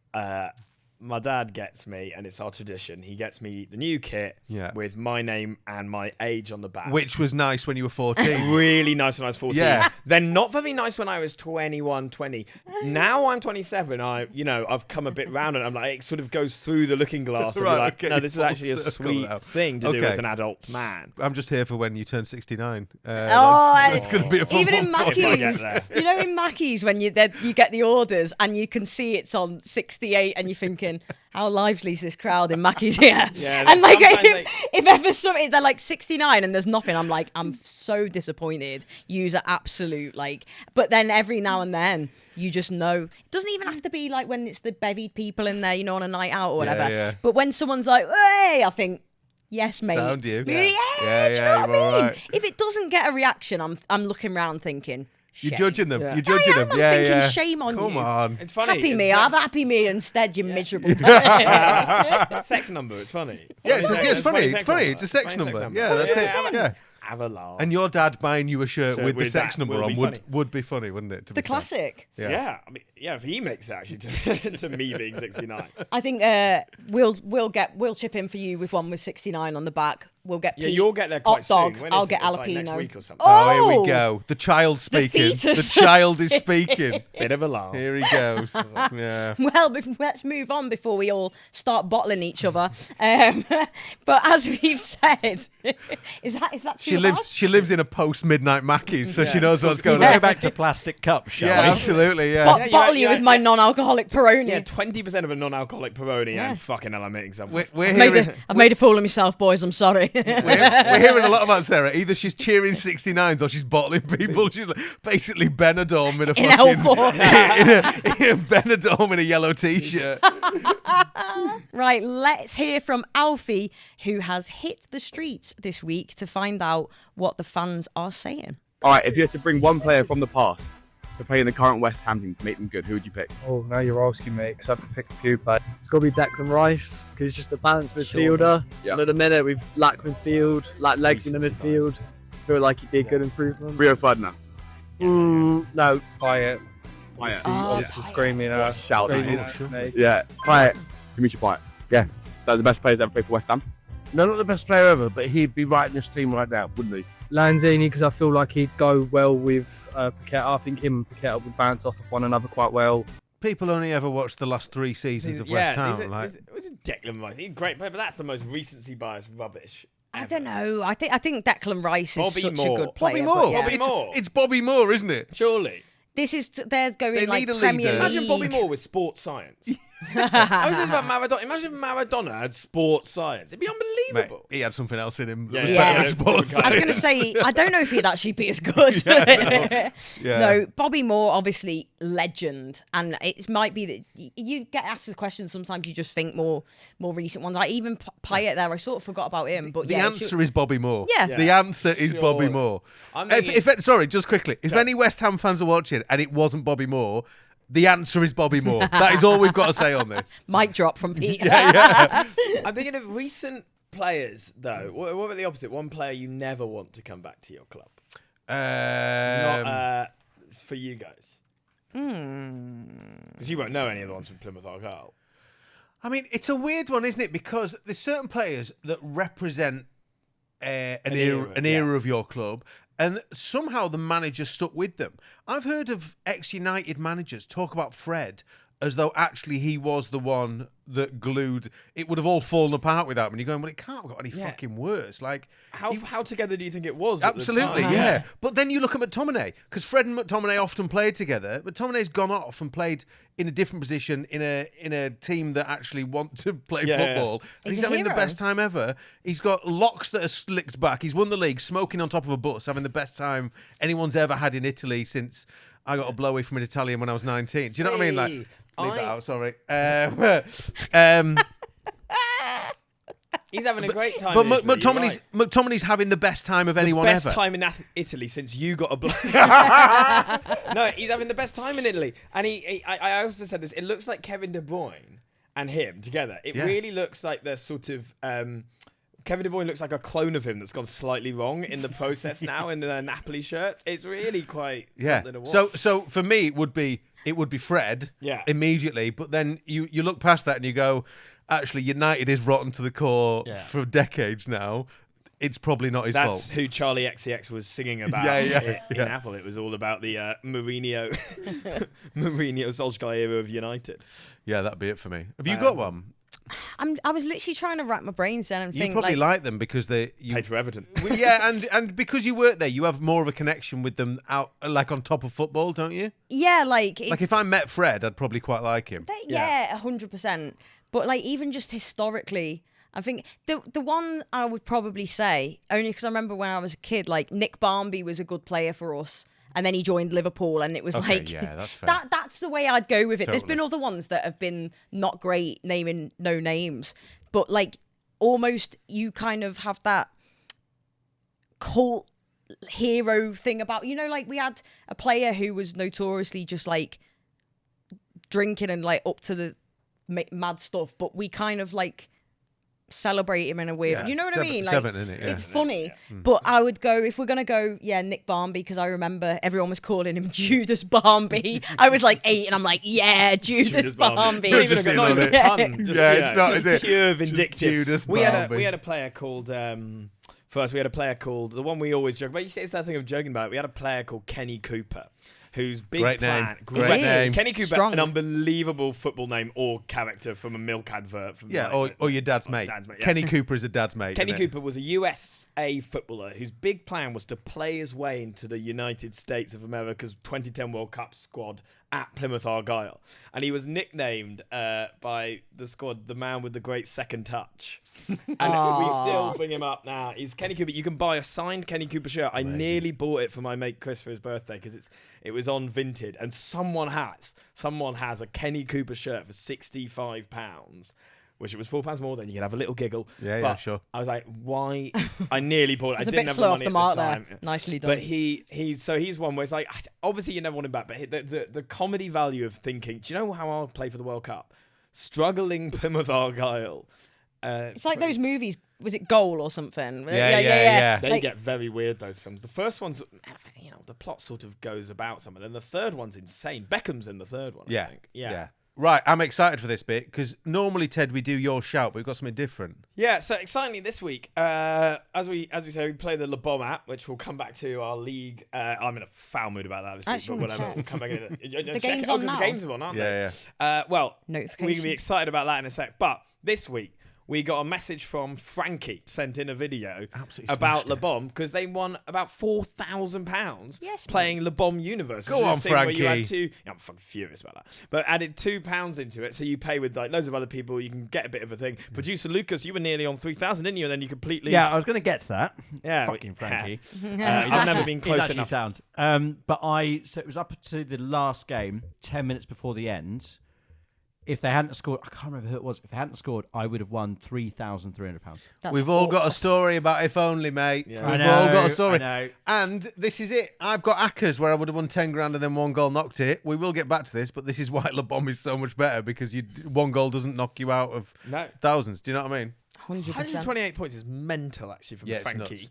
my dad gets me, and it's our tradition, he gets me the new kit with my name and my age on the back. Which was nice when you were 14. Really nice when I was 14. Yeah. Then not very nice when I was 21, 20. Now I'm 27. I've come a bit round, and I'm like, it sort of goes through the looking glass. And Right, be like, okay, no, this is full actually a circle sweet now. thing to do Okay. as an adult man. I'm just here for when you turn 69. Oh, That's going to be a fun even in one for you. If I get Mackey's, there. you know, in Mackey's when you get the orders and you can see it's on 68, and you're thinking, how lively is this crowd in Mackey's here? Yeah, and like sometimes if ever something they're like 69 and there's nothing, I'm like, I'm so disappointed. Use an absolute like, but then every now and then you just know. It doesn't even have to be like when it's the bevied people in there, you know, on a night out or whatever. yeah. But when someone's like, hey, I think, yes, mate. Sound you. Yeah, Yeah, do you yeah, know what you're I mean? alright. If it doesn't get a reaction, I'm looking around thinking, You're shame. judging them. Yeah. You're judging I am. them. I'm Yeah, thinking, yeah. shame on Come you. on. It's funny. Happy it's me. like- Have happy me instead, you miserable. sex number. It's funny. Yeah, it's funny. It's funny. number. It's a sex Funny number. Yeah, that's it. Yeah. Have a laugh. And your dad buying you a shirt So with the with sex that number will on be would funny. would be funny, wouldn't it? To The be fair? classic. Yeah, I mean, yeah, if he makes it actually to me being 69. I think we'll chip in for you with one with 69 on the back. We'll get Yeah, Pete. you'll get there quite Hot dog. soon. When I'll is get it? It's jalapeno. like next week or something. Oh, here Oh! we go. The child speaking. fetus. The child is speaking. Bit of a laugh. Here he goes. Yeah. Well, let's move on before we all start bottling each other. But as we've said, is that too harsh? She lives in a post midnight Mackey's, so she Yeah. knows what's going We'll on. go back to plastic cups, shall Yeah, we? absolutely. Yeah. Bo- Yeah, bottle yeah, you yeah, with my yeah. non-alcoholic Peroni. Yeah, 20% of a non-alcoholic Peroni, and fucking hell, I'm making something. We're I've made a fool of myself, boys. I'm sorry. We're hearing a lot about Sarah. Either she's cheering 69s or she's bottling people. She's like basically Benidorm in a In fucking L4. in a Benidorm in a yellow t-shirt. Right, let's hear from Alfie, who has hit the streets this week to find out what the fans are saying. All right, if you had to bring one player from the past to play in the current West Ham team to make them good, who would you pick? Oh, now you're asking me, because I have to pick a few, but it's got to be Declan Rice, because he's just a balanced midfielder. Yeah. And at the minute, we've lacked midfield, lacked legs in the midfield. Feel like he'd be a good improvement. Rio Ferdinand. No, Payet. Payet. Obviously screaming at us. Shout that Screaming is. at me. Yeah, Payet. Dimitri Payet. Yeah, they're the best players ever played for West Ham. No, not the best player ever, but he'd be right in this team right now, wouldn't he? Lanzini, because I feel like he'd go well with Paqueta. I think him and Paqueta would bounce off of one another quite well. People only ever watch the last 3 seasons of West Ham. It was a Declan Rice. He's a great player, but that's the most recency bias rubbish I don't know. I think Declan Rice is Bobby such Moore. a good player. Bobby Moore. but yeah. Bobby Moore. It's Bobby Moore, isn't it? Surely. This is they're going They like need a Premier leader. League. Imagine Bobby Moore with sports science. I was just about Maradona. Imagine if Maradona had sports science. It'd be Mate, unbelievable. he had something else in him. Yeah, that was yeah. better Yeah. than sports I was going to science. say, I don't know if he'd actually be as good. Yeah. No, Bobby Moore, obviously, legend. And it might be that you get asked the question, sometimes you just think more recent ones. I even Payet there, I sort of forgot about him. But The yeah, answer is Bobby Moore. Yeah. The answer is Sure. Bobby Moore. I'm Sorry, just quickly. If any West Ham fans are watching and it wasn't Bobby Moore, the answer is Bobby Moore. That is all we've got to say on this. mic drop from Pete. Yeah. I'm thinking of recent players, though. What about the opposite? One player you never want to come back to your club. Not for you guys. Because you won't know any of the ones from Plymouth Argyle. I mean, it's a weird one, isn't it? Because there's certain players that represent an era of your club, and somehow the manager stuck with them. I've heard of ex-United managers talk about Fred as though actually he was the one that glued. It would have all fallen apart without him. And you're going, well, it can't have got any fucking worse. Like, How together do you think it was? At the absolutely, time? yeah. But then you look at McTominay, because Fred and McTominay often played together. McTominay's gone off and played in a different position in a team that actually want to play football. And he's having the best time ever. He's got locks that are slicked back. He's won the league, smoking on top of a bus, having the best time anyone's ever had in Italy since I got a blowy from an Italian when I was 19. Do you know what I mean? Like, leave that out, sorry. He's having a great time. But in Italy, you're right. McTominay's having the best time of anyone best ever. time in Italy since you got a blow. No, he's having the best time in Italy. And I also said this, it looks like Kevin De Bruyne and him together. It really looks like they're sort of... Kevin De Bruyne looks like a clone of him that's gone slightly wrong in the process now in the Napoli shirt. It's really quite something to watch. So for me, it would be Fred immediately. But then you look past that and you go, actually, United is rotten to the core for decades now. It's probably not his fault. That's who Charlie XCX was singing about in Apple. It was all about the Mourinho Solskjaer era of United. Yeah, that'd be it for me. Have you got one? I was literally trying to wrap my brains then and You think probably like them because you paid for Everton. Well, yeah, and because you work there, you have more of a connection with them out like on top of football, don't you? Yeah, like if I met Fred, I'd probably quite like him. Yeah, 100%. But like even just historically, I think the one I would probably say, only because I remember when I was a kid, like Nick Barmby was a good player for us. And then he joined Liverpool, and it was like, yeah, that's fair. That's the way I'd go with it. Totally. There's been other ones that have been not great, naming no names, but like almost you kind of have that cult hero thing about, like we had a player who was notoriously just like drinking and like up to the mad stuff, but we kind of like celebrate him in a weird, you know what I mean? Like, it's funny, but I would go, if we're gonna go, Nick Barmby, because I remember everyone was calling him Judas Barmby. I was like 8, and I'm like, Judas Barmby. Not even a pun. It's not, is it? Pure vindictive. Judas we Barmby. had a player called. First, we had a player called the one we always joke about. You see, it's that thing of joking about it. We had a player called Kenny Cooper, whose big Great plan. name. Great name. Kenny Cooper, Strong. an unbelievable football name or character from a milk advert. From or your dad's mate. Kenny Cooper is a dad's mate. Kenny Cooper was a USA footballer whose big plan was to play his way into the United States of America's 2010 World Cup squad at Plymouth Argyle. And he was nicknamed by the squad the man with the great second touch. And we still bring him up now. He's Kenny Cooper. You can buy a signed Kenny Cooper shirt. I nearly bought it for my mate Chris for his birthday because it was on Vinted, and someone has a Kenny Cooper shirt for £65. Wish it was £4 more, then you could have a little giggle. Yeah, sure. I was like, why? I nearly bought it. I It's a didn't bit have slow the off money the at mark the time. there. Nicely done. But he's one where it's like, obviously you never want him back, but the comedy value of thinking, do you know how I'll play for the World Cup? Struggling Plymouth Argyle. It's like those movies. Was it Goal or something? Yeah. They get very weird, those films. The first one's, the plot sort of goes about something. And the third one's insane. Beckham's in the third one, I think. Yeah. Right, I'm excited for this bit because normally, Ted, we do your shout, but we've got something different. Yeah, so excitingly this week, as we say, we play the LEBOM app, which we'll come back to our league. I'm in a foul mood about that this week, but whatever. We'll come back in. The game's on now. The games are on, aren't they? Yeah. Well, notifications. we can be excited about that in a sec. But this week, we got a message from Frankie, sent in a video Absolutely about smashed it. LEBOM because they won about £4,000 Yes, playing LEBOM Universe. Go which is on, this thing where you Frankie. had I'm fucking furious about that. But added £2 into it, so you pay with like loads of other people. You can get a bit of a thing. Producer Lucas, you were nearly on 3,000, didn't you? And then you completely Yeah, I was going to get to that. Yeah, Fucking Frankie. I've never been close He's actually enough. sound. So it was up to the last game, 10 minutes before the end. If they hadn't scored, I can't remember who it was. If they hadn't scored, I would have won £3,300. We've all got a story about if only, mate. Yeah. We've I all know, got a story. I know. And this is it. I've got Ackers where I would have won 10 grand and then 1 goal knocked it. We will get back to this, but this is why LEBOM is so much better because 1 goal doesn't knock you out of thousands. Do you know what I mean? 100%. 128 points is mental, actually, from Yeah, it's Frankie. nuts.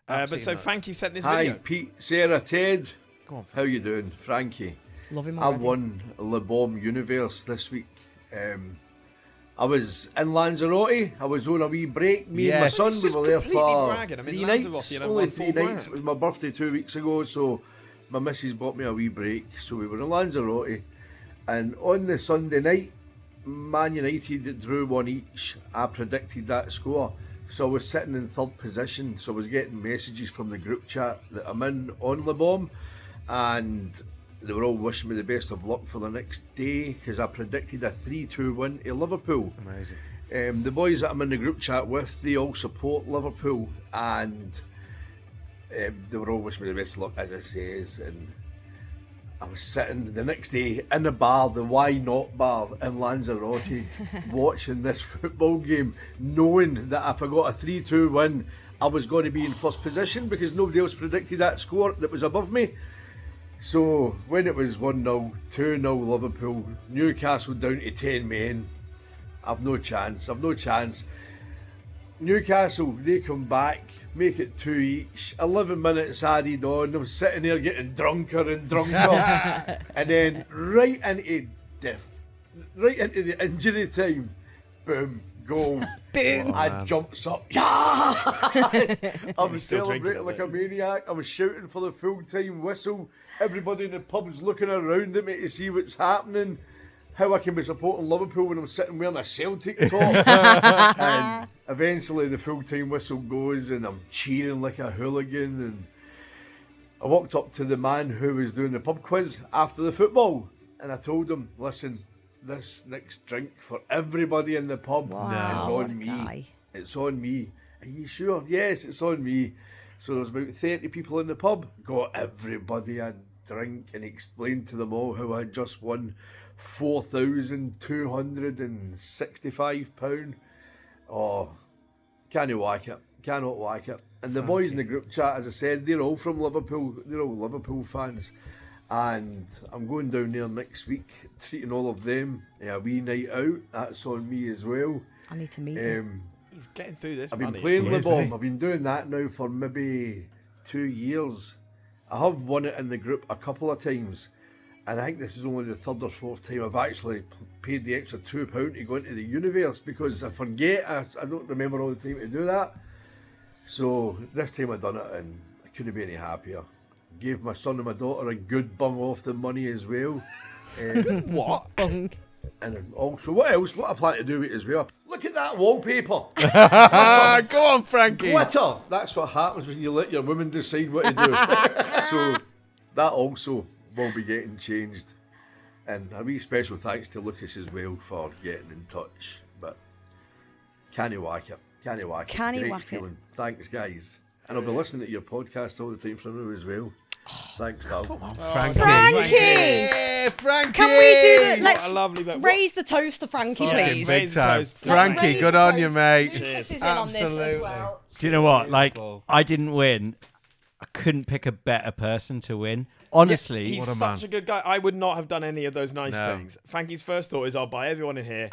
But Absolutely so nuts. Frankie sent this Hi, video. Pete, Sarah, Ted. Go on, How you doing, Frankie? Love him I already. won LEBOM Universe this week. I was in Lanzarote. I was on a wee break. Me and my Yes. son, It's we just were there completely for bragging. I'm in 3 Lanzarote nights. and I've Only won 3 4 nights. grand. It was my birthday 2 weeks ago, so my missus bought me a wee break. So we were in Lanzarote, and on the Sunday night, Man United drew 1 each. I predicted that score. So I was sitting in 3rd position. So I was getting messages from the group chat that I'm in on LEBOM, and they were all wishing me the best of luck for the next day because I predicted a 3-2 win to Liverpool. Amazing. The boys that I'm in the group chat with, they all support Liverpool, and they were all wishing me the best of luck, as I says. And I was sitting the next day in the bar, the Why Not bar in Lanzarote, watching this football game, knowing that if I got a 3-2 win, I was going to be in first position because nobody else predicted that score that was above me. So when it was 1-0, 2-0 Liverpool, Newcastle down to 10 men, I've no chance. Newcastle, they come back, make it 2 each. 11 minutes added on. I'm sitting there getting drunker and drunker. And then right into the injury time, boom, goal. Boom. I jumps up. Yeah! I was still drinking celebrating like it, a maniac. I was shouting for the full-time whistle. Everybody in the pub's looking around at me to see what's happening. How I can be supporting Liverpool when I'm sitting wearing a Celtic top. And eventually the full-time whistle goes and I'm cheering like a hooligan. And I walked up to the man who was doing the pub quiz after the football and I told him, listen, this next drink for everybody in the pub is what a on me. guy. It's on me. Are you sure? Yes, it's on me. So there's about 30 people in the pub. Got everybody a drink and explained to them all how I just won £4,265. Oh, cannot whack it. And the boys in the group chat, as I said, they're all from Liverpool. They're all Liverpool fans. And I'm going down there next week, treating all of them a wee night out. That's on me as well. I need to meet him. He's getting through this. I've been money. playing He is, LEBOM. eh? I've been doing that now for maybe 2 years. I have won it in the group a couple of times, and I think this is only the 3rd or 4th time I've actually paid the extra £2 to go into the universe because I forget. I don't remember all the time to do that. So this time I done it, and I couldn't be any happier. Gave my son and my daughter a good bung off the money as well. What? Bung. And also, what else? What I plan to do with it as well? Look at that wallpaper. Go on, Frankie. Glitter. That's what happens when you let your women decide what to do. So that also will be getting changed. And a wee special thanks to Lucas as well for getting in touch. But can't whack it. Can't Great whack it. feeling. Thanks, guys. And I'll be listening to your podcast all the time from now as well. Thanks, pal. Frankie. Frankie! Yeah, Frankie. Can we do that? What Let's a lovely bit. raise the toast to Frankie, please. Big Raise the time. toast. Frankie, Raise good the on toast. you, mate. Lucas is in on this as Absolutely. well. Do you know what? Like, I didn't win. I couldn't pick a better person to win. Honestly, He's what a such man. a good guy. I would not have done any of those nice No. things. Frankie's first thought is I'll buy everyone in here.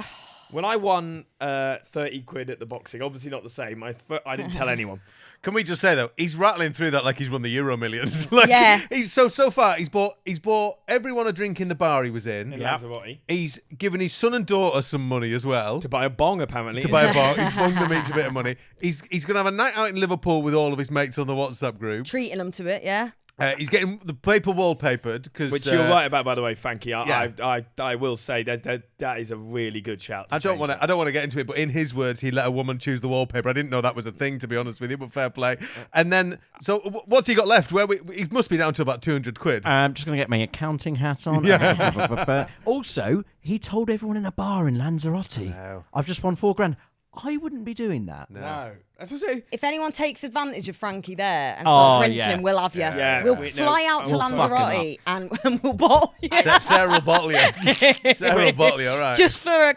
When I won 30 quid at the boxing, obviously not the same. I didn't tell anyone. Can we just say though, he's rattling through that like he's won the Euro Millions. Like, Yeah. He's so far he's bought everyone a drink in the bar he was in. In Lanzarote. He's given his son and daughter some money as well. To buy a bong, apparently. To buy a bar. He's bunged them each a bit of money. He's going to have a night out in Liverpool with all of his mates on the WhatsApp group. Treating them to it, yeah. He's getting the paper wallpapered because Which you're right about, by the way, Frankie. I will say that is a really good shout. I don't want to get into it, but in his words, he let a woman choose the wallpaper. I didn't know that was a thing, to be honest with you, but fair play. And then, so what's he got left? He must be down to about 200 quid. I'm just going to get my accounting hat on. Yeah. Also, he told everyone in a bar in Lanzarote, No. I've just won $4,000. I wouldn't be doing that. No. That's what I say. If anyone takes advantage of Frankie there and starts rinsing him, we'll have you. Yeah. We'll fly out to We'll fuck him Lanzarote and we'll bottle you. Sarah will bottle you. Sarah will bottle you, all right. Just for a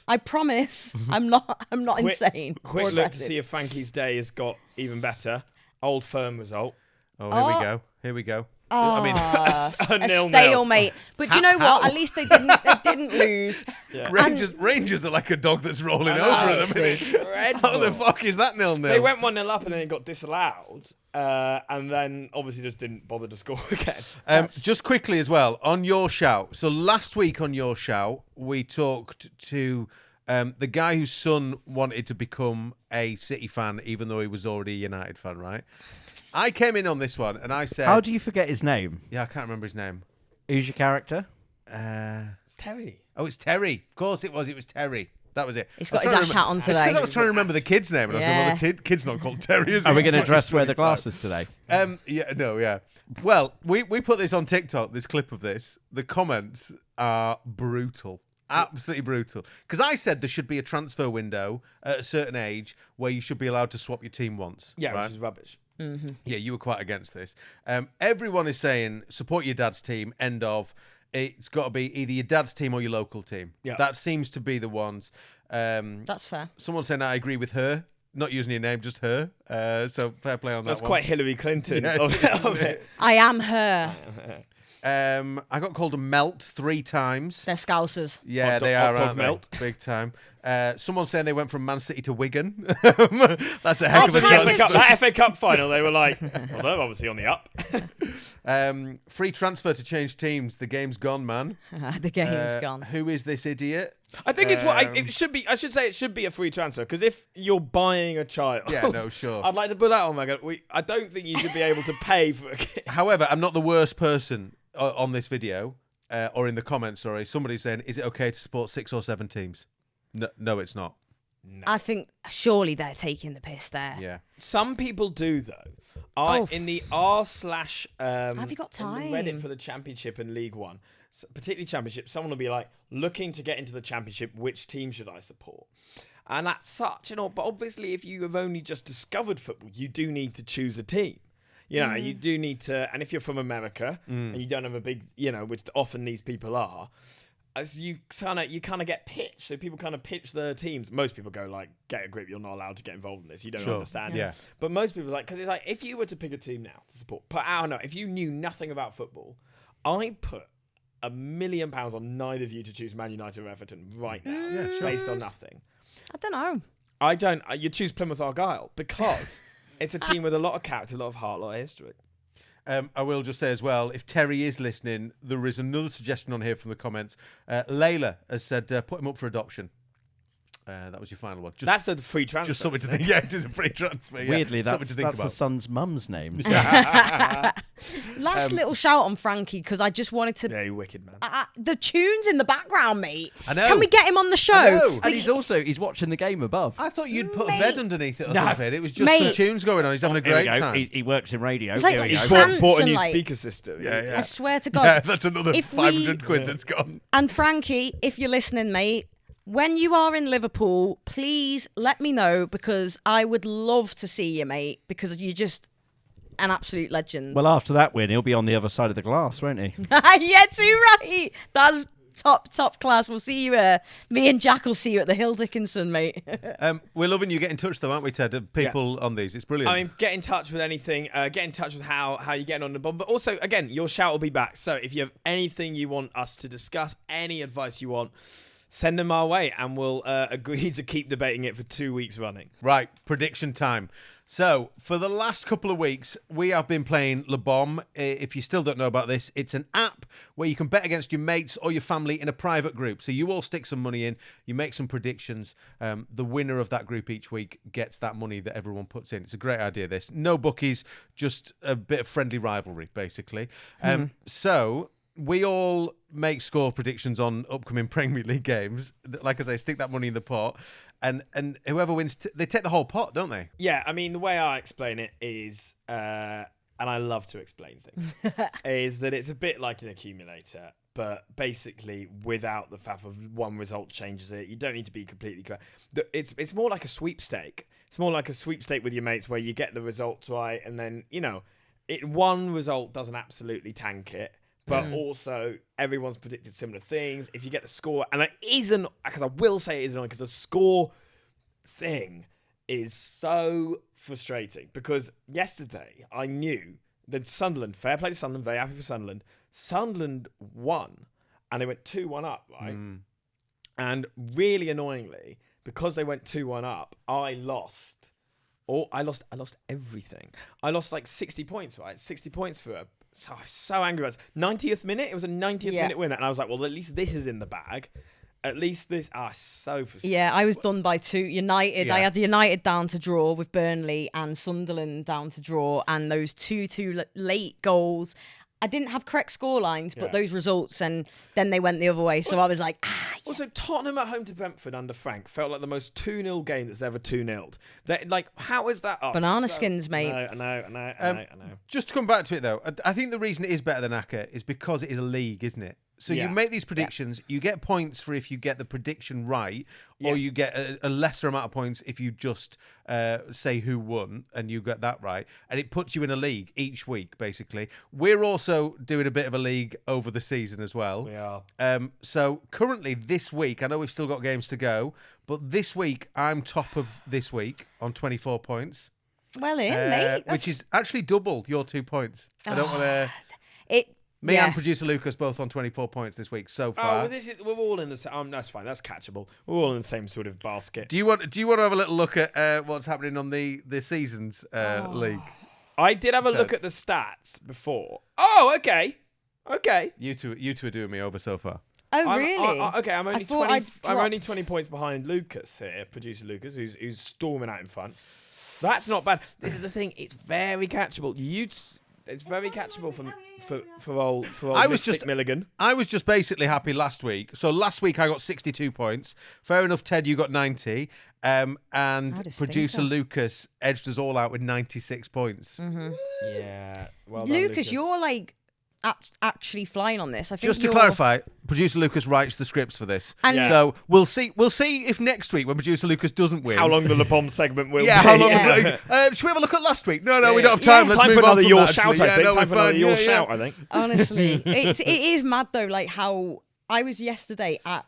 I promise, I'm not insane. Quick or look to aggressive. see if Frankie's day has got even better. Old Firm result. Oh, here we go. Oh, I mean, a 0-0. stalemate. But do you know what? At least they didn't lose. Yeah. Rangers are like a dog that's rolling over at the minute. How the fuck is that 0-0? They went 1-0 up and then it got disallowed, and then obviously just didn't bother to score again. Just quickly as well, on your shout. So last week on your shout, we talked to the guy whose son wanted to become a City fan, even though he was already a United fan, right? I came in on this one and I said... How do you forget his name? Yeah, I can't remember his name. Who's your character? It's Terry. Oh, it's Terry. Of course it was. It was Terry. That was it. He's got his ash hat on today. It's because I was trying to remember the kid's name. And I was going, well, the kid's not called Terry, is he? Are we going to dress wear the glasses today? Yeah. Well, we put this on TikTok, this clip of this. The comments are brutal. Absolutely brutal. Because I said there should be a transfer window at a certain age where you should be allowed to swap your team once. Yeah, right? which is rubbish. Mm-hmm. Yeah, you were quite against this. Everyone is saying support your dad's team. End of. It's got to be either your dad's team or your local team. Yeah. That seems to be the ones. That's fair. Someone saying I agree with her. Not using your name, just her. So fair play on that one. That's quite Hillary Clinton. Yeah, of it. I am her. I got called a melt 3 times. They're Scousers. Yeah, Hot they dog- are, hot dog aren't they? melt. Big time. Someone's saying they went from Man City to Wigan. That's a heck of a That FA Cup final, they were like, well, they're obviously on the up. Free transfer to change teams. The game's gone, man. The game's gone. Who is this idiot? I think it's it should be. I should say it should be a free transfer because if you're buying a child, Yeah, no, sure. I'd like to put that on my God. I don't think you should be able to pay for a kid. However, I'm not the worst person on this video or in the comments. Sorry, somebody's saying, "Is it okay to support 6 or 7 teams?" No, it's not. No. I think surely they're taking the piss there. Yeah. Some people do though. In the r/. Have you got time? In the Reddit for the Championship and League One, particularly Championship, someone will be like, looking to get into the Championship, which team should I support? And that's such an odd. But obviously, if you have only just discovered football, you do need to choose a team. You know, you do need to. And if you're from America and you don't have a big, which often these people are. As you kind of get pitched, so people kind of pitch their teams. Most people go like, "Get a grip! You're not allowed to get involved in this. You don't understand." Yeah. But most people because it's like if you were to pick a team now to support, I don't know, if you knew nothing about football, I put £1 million on neither of you to choose Man United or Everton right now, based on nothing. I don't know. I don't. You choose Plymouth Argyle because it's a team with a lot of character, a lot of heart, a lot of history. I will just say as well, if Terry is listening, there is another suggestion on here from the comments. Layla has said, put him up for adoption. That was your final one. That's a free transfer. Just something to think. Yeah, it is a free transfer. Yeah. Weirdly, something that's to think about. the son's mum's name. Last little shout on Frankie because I just wanted to. Yeah, you wicked man. The tunes in the background, mate. I know. Can we get him on the show? I know. And he's watching the game above. I thought you'd put a bed underneath it or No. something. It was just some tunes going on. He's having a Here we great go. time. He works in radio. It's like Here we he's go. Bought a new like- speaker system. Yeah. I swear to God. Yeah, that's another If 500 quid that's gone. And Frankie, if you're listening, mate, when you are in Liverpool, please let me know because I would love to see you, mate, because you're just an absolute legend. Well, after that win, he'll be on the other side of the glass, won't he? Yeah, too right. That's top class. We'll see you. Me and Jack will see you at the Hill Dickinson, mate. We're loving you get in touch though, aren't we, Ted? People on these. It's brilliant. I mean, get in touch with anything. Get in touch with how you're getting on the bomb. But also, again, your shout will be back. So if you have anything you want us to discuss, any advice you want, send them our way, and we'll agree to keep debating it for 2 weeks running. Right, prediction time. So, for the last couple of weeks, we have been playing LEBOM. If you still don't know about this, it's an app where you can bet against your mates or your family in a private group. So you all stick some money in, you make some predictions. The winner of that group each week gets that money that everyone puts in. It's a great idea, this. No bookies, just a bit of friendly rivalry, basically. So we all make score predictions on upcoming Premier League games. Like I say, stick that money in the pot. And whoever wins, they take the whole pot, don't they? Yeah, I mean, the way I explain it is, and I love to explain things, is that it's a bit like an accumulator, but basically without the fact of one result changes it. You don't need to be completely correct. It's more like a sweepstake. It's more like a sweepstake with your mates where you get the results right, and then, one result doesn't absolutely tank it. But also, everyone's predicted similar things. If you get the score, and it isn't, because I will say it is annoying, because the score thing is so frustrating. Because yesterday, I knew that Sunderland, fair play to Sunderland, very happy for Sunderland, Sunderland won, and they went 2-1 up, right? And really annoyingly, because they went 2-1 up, I lost everything. I lost like 60 points, right? 60 points for So I was so angry about it. 90th minute? It was a 90th minute winner. And I was like, well, at least this is in the bag. At least this... so frustrating. Yeah, I was done by 2. United. Yeah. I had the United down to draw with Burnley and Sunderland down to draw. And those 2 late goals... I didn't have correct score lines, but those results, and then they went the other way. So I was like, Also, Tottenham at home to Brentford under Frank felt like the most 2-0 game that's ever 2-0'd. How is that? Banana skins, mate. I know. Just to come back to it, though, I think the reason it is better than ACCA is because it is a league, isn't it? So you make these predictions, you get points for if you get the prediction right, or you get a lesser amount of points if you just say who won and you get that right. And it puts you in a league each week, basically. We're also doing a bit of a league over the season as well. We are. So currently this week, I know we've still got games to go, but this week I'm top of this week on 24 points. Well mate. Which is actually double your 2 points. I don't want to... Me and producer Lucas both on 24 points this week so far. We're all in the same. That's fine. That's catchable. We're all in the same sort of basket. Do you want to have a little look at what's happening on the season's league? I did have a look at the stats before. Oh, okay. You two are doing me over so far. Oh, really? I'm only 20. I'm only 20 points behind Lucas here, producer Lucas, who's storming out in front. That's not bad. This is the thing. It's very catchable. It's very catchable for old Milligan. I was just basically happy last week. So last week I got 62 points. Fair enough, Ted, you got 90. And producer Lucas edged us all out with 96 points. Mm-hmm. Yeah. Well done, Lucas, you're like actually flying on this. I think just to clarify, producer Lucas writes the scripts for this, so we'll see if next week when producer Lucas doesn't win, how long the LEBOM segment will be. How long? Should we have a look at last week? No, we don't have time. Let's time move for on another from your that, shout. I think time for another your shout. I think. Honestly, it is mad though. Like how I was yesterday at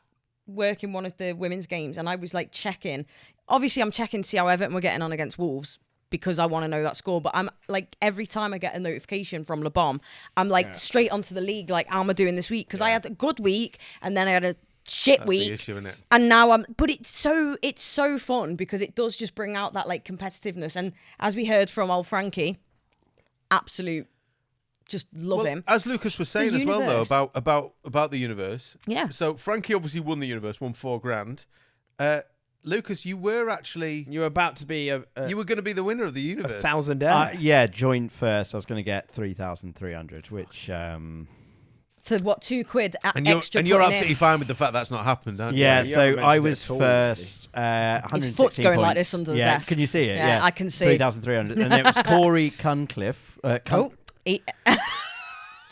work in one of the women's games, and I was like checking. Obviously, I'm checking to see how Everton were getting on against Wolves, because I want to know that score. But I'm like, every time I get a notification from LEBOM, I'm like straight onto the league, like, how am I doing this week? Because I had a good week and then I had a shit week. The issue, isn't it? And now but it's so fun because it does just bring out that like competitiveness. And as we heard from old Frankie, absolute, just love him. As Lucas was saying as well, though, about the universe. Yeah. So Frankie obviously won the universe, won $4,000. Lucas, you were about to be you were going to be the winner of the universe. $1,000. Joint first. I was going to get 3,300, which for what, £2 extra. And you're absolutely fine with the fact that's not happened, aren't you? Yeah. So I was first. 116 His foot's going points. like this under the desk. Can you see it? Yeah, I can see. 3,300, and it was Corey Cunliffe.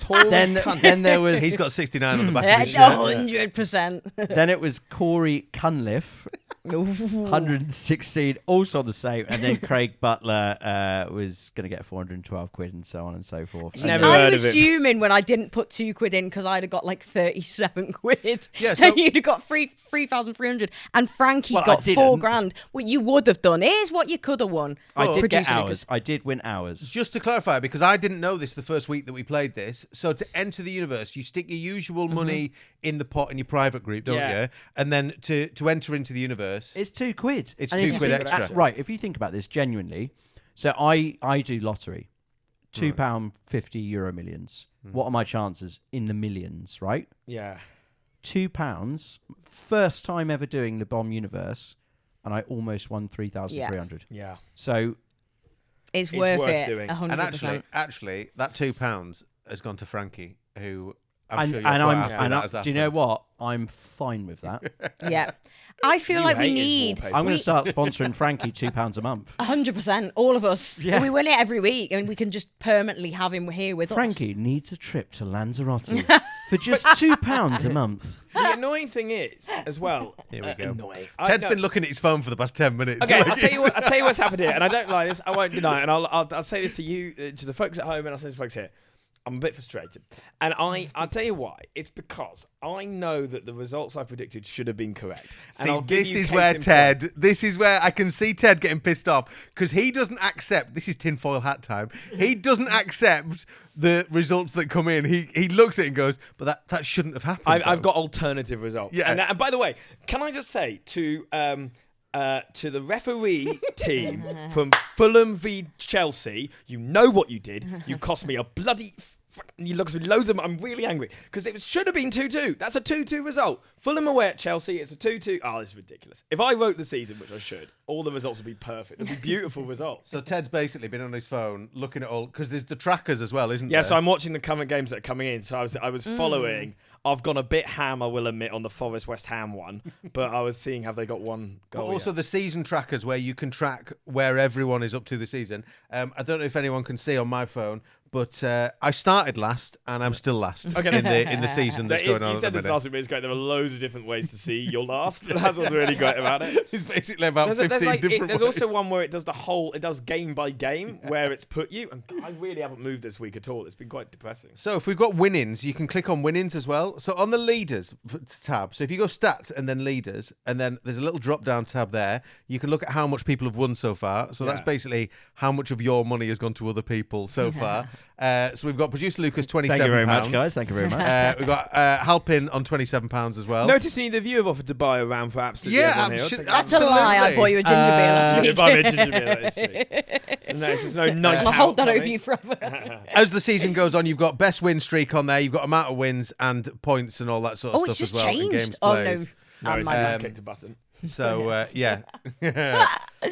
Then there was. He's got 69 on the back of his shirt. 100%. Then it was Corey Cunliffe. 116, also the same. And then Craig Butler was going to get 412 quid and so on and so forth. See, Never I heard was of it. fuming when I didn't put 2 quid in because I'd have got like 37 quid. Yeah, so- And you'd have got 3,300. And Frankie Well, I got didn't. $4,000. Well, you would have done. Here's what you could have won. I did get Producer hours. Lucas. I did win hours. Just to clarify, because I didn't know this the first week that we played this, so to enter the universe, you stick your usual money in the pot in your private group, don't Yeah. you? And then to enter into the universe, It's 2 quid. It's And 2 if you quid think- extra. Right, if you think about this genuinely, so I do lottery, £2.50 Euro Millions. What are my chances in the millions, right? Yeah. £2, first time ever doing LEBOM Universe, and I almost won 3,300. Yeah. So It's It's worth worth it. doing. 100%. and actually, that £2 has gone to Frankie, who I'm and sure you're and quite I'm happy and that I, has do you know happened. what? I'm fine with that. Yeah. I feel You like we hated need wallpaper. I'm going to start sponsoring Frankie £2 a month. 100%, all of us. Yeah. We win it every week and we can just permanently have him here with Frankie needs a trip to Lanzarote for just £2 a month. The annoying thing is, as well. Here we go. Annoying. Ted's been looking at his phone for the past 10 minutes. Okay, I'll tell you what. I'll tell you what's happened here, and I don't lie this. I won't deny it, and I'll say this to you, to the folks at home, and I'll say to the folks here. I'm a bit frustrated, and I'll tell you why. It's because I know that the results I predicted should have been correct. And See, I'll give this you is case where in point. Ted. This is where I can see Ted getting pissed off because he doesn't accept. This is tinfoil hat time. He doesn't accept the results that come in. He looks at it and goes, "But that shouldn't have happened." I've got alternative results. Yeah. And by the way, can I just say to the referee team from Fulham v Chelsea, you know what you did. You cost me a bloody. You look at loads of them. I'm really angry because it should have been 2-2. That's a 2-2 result. Fulham away at Chelsea. It's a 2-2. Oh, this is ridiculous. If I wrote the season, which I should, all the results would be perfect. They'd be beautiful results. So Ted's basically been on his phone looking at all because there's the trackers as well, isn't Yeah, there? so I'm watching the current games that are coming in. So I was following. I've gone a bit ham, I will admit, on the Forest West Ham one, but I was seeing have they got one But goal. also yet. the season trackers where you can track where everyone is up to the season. I don't know if anyone can see on my phone, but I started last and I'm still last in the season that's going on You at said the this minute. last week, but it's great. There are loads of different ways to see you're last. That's what's really great about it. It's basically about There's 15 different there's ways. also one where it does game by game where it's put you. And I really haven't moved this week at all. It's been quite depressing. So if we've got winnings, you can click on winnings as well. So on the leaders tab, so if you go stats and then leaders, and then there's a little drop down tab there, you can look at how much people have won so far. So that's Yeah. basically how much of your money has gone to other people so far. So we've got producer Lucas £27. Thank you very much, guys. Thank you very much. We've got Halpin on £27 as well. Notice neither of you have offered to buy a round for absolutely Yeah, everyone here. I'll take that. That's a lie. I bought you a ginger beer last You week. buy me a ginger beer, that is true. No, there's no night I'll out hold that over coming. you forever. As the season goes on, you've got best win streak on there. You've got amount of wins and points and all that sort of Oh, stuff it's just as well. and changed. games Oh, played. no. No, it's my just bad. kicked a button. So yeah,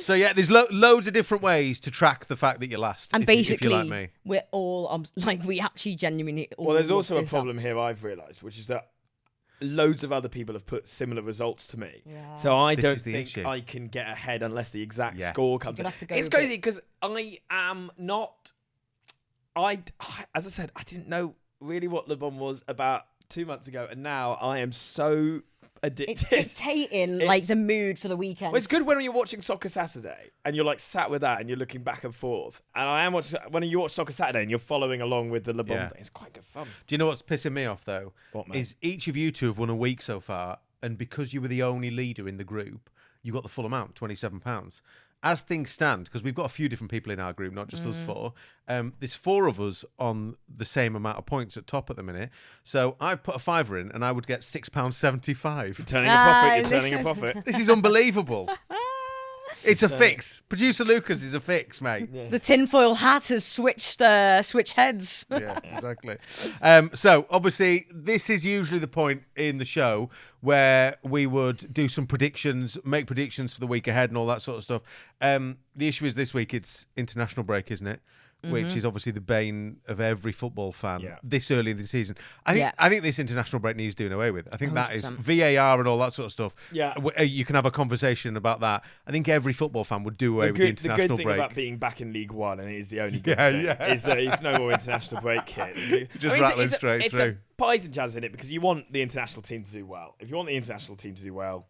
so yeah, there's loads of different ways to track the fact that you're last. And if you- basically, if you're like me. we're all we actually genuinely. All Well, there's looked also a this up. problem here I've realised, which is that loads of other people have put similar results to me. Yeah. So I This don't is the think issue. I can get ahead unless the exact Yeah. score comes You're in. gonna have to go It's a bit- crazy because I am not. As I said, I didn't know really what LeBom was about 2 months ago, and now I am so It's addicted. dictating like the mood for the weekend. Well, it's good when you're watching Soccer Saturday and you're like sat with that and you're looking back and forth. And I am watching when you watch Soccer Saturday and you're following along with the LeBom Yeah. thing. It's quite good fun. Do you know what's pissing me off though? What, mate? Is each of you two have won a week so far, and because you were the only leader in the group, you got the full amount, £27. As things stand, because we've got a few different people in our group, not just us four. There's four of us on the same amount of points at top at the minute. So I put a fiver in, and I would get £6.75. Turning a profit, you're turning listen. a profit. This is unbelievable. It's a fix. Producer Lucas is a fix, mate. The tinfoil hat has switched heads. Yeah, exactly. So obviously, this is usually the point in the show where we would do some predictions, make predictions for the week ahead, and all that sort of stuff. The issue is this week it's international break, isn't it? Which is obviously the bane of every football fan this early in the season. I think this international break needs doing away with. I think that is 100%. VAR and all that sort of stuff. Yeah. You can have a conversation about that. I think every football fan would do away with the The international good thing break. about being back in League One, and it is the only good Yeah, thing, yeah. is that it's no more international break here. Just rattling straight it's through. a pies and jazz in it because you want the international team to do well. If you want the international team to do well,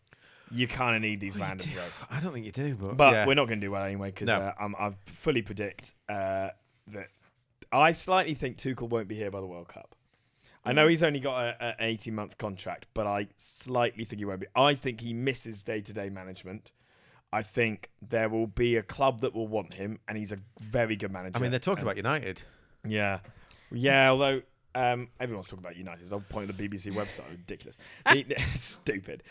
you kind of need these random jokes. I don't think you do, but we're not going to do well anyway because No. I fully predict that I slightly think Tuchel won't be here by the World Cup. I know he's only got an 18-month contract, but I slightly think he won't be. I think he misses day-to-day management. I think there will be a club that will want him, and he's a very good manager. I mean, they're talking about United. Yeah. Although everyone's talking about United. I'll point at the BBC website. Ridiculous. Stupid.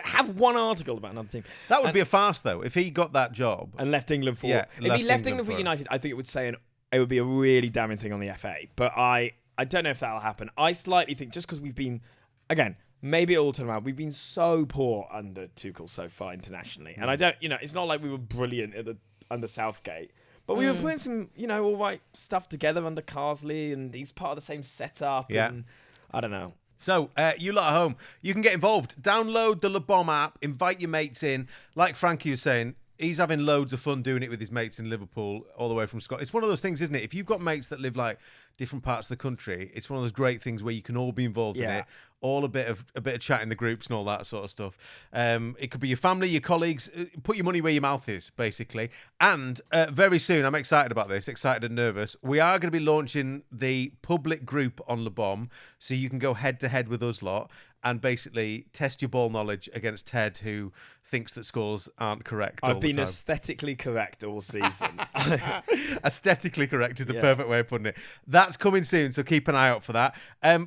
Have one article about another team. That would be a farce, though, if he got that job and left England for. Yeah, if he left England for United, I think it would say it would be a really damning thing on the FA. But I don't know if that'll happen. I slightly think just because we've been, again, maybe it'll turn around. We've been so poor under Tuchel so far internationally, and I don't. It's not like we were brilliant under Southgate. But we were putting some, all right stuff together under Carsley, and he's part of the same setup. Yeah. And I don't know. So, you lot at home, you can get involved. Download the LEBOM app, invite your mates in. Like Frankie was saying, he's having loads of fun doing it with his mates in Liverpool, all the way from Scotland. It's one of those things, isn't it? If you've got mates that live like different parts of the country, it's one of those great things where you can all be involved in it. All a bit of chat in the groups and all that sort of stuff. It could be your family, your colleagues. Put your money where your mouth is, basically. And very soon, I'm excited about this, excited and nervous. We are going to be launching the public group on LEBOM, so you can go head to head with us lot and basically test your ball knowledge against Ted, who thinks that scores aren't correct. I've been aesthetically correct all season. Aesthetically correct is the perfect way of putting it. That's coming soon, so keep an eye out for that.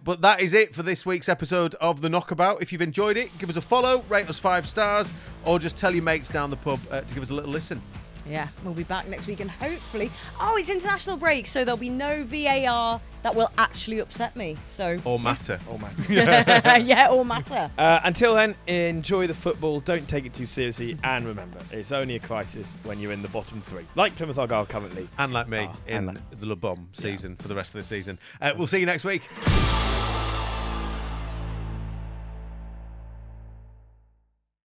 But that is it for this week's episode of The Knockabout. If you've enjoyed it, give us a follow, rate us 5 stars, or just tell your mates down the pub to give us a little listen. Yeah, we'll be back next week and hopefully... Oh, it's international break, so there'll be no VAR that will actually upset me. So Or matter. Yeah, or matter. Until then, enjoy the football, don't take it too seriously, and remember, it's only a crisis when you're in the bottom 3. Like Plymouth Argyle currently. And like me in the LEBOM season for the rest of the season. We'll see you next week.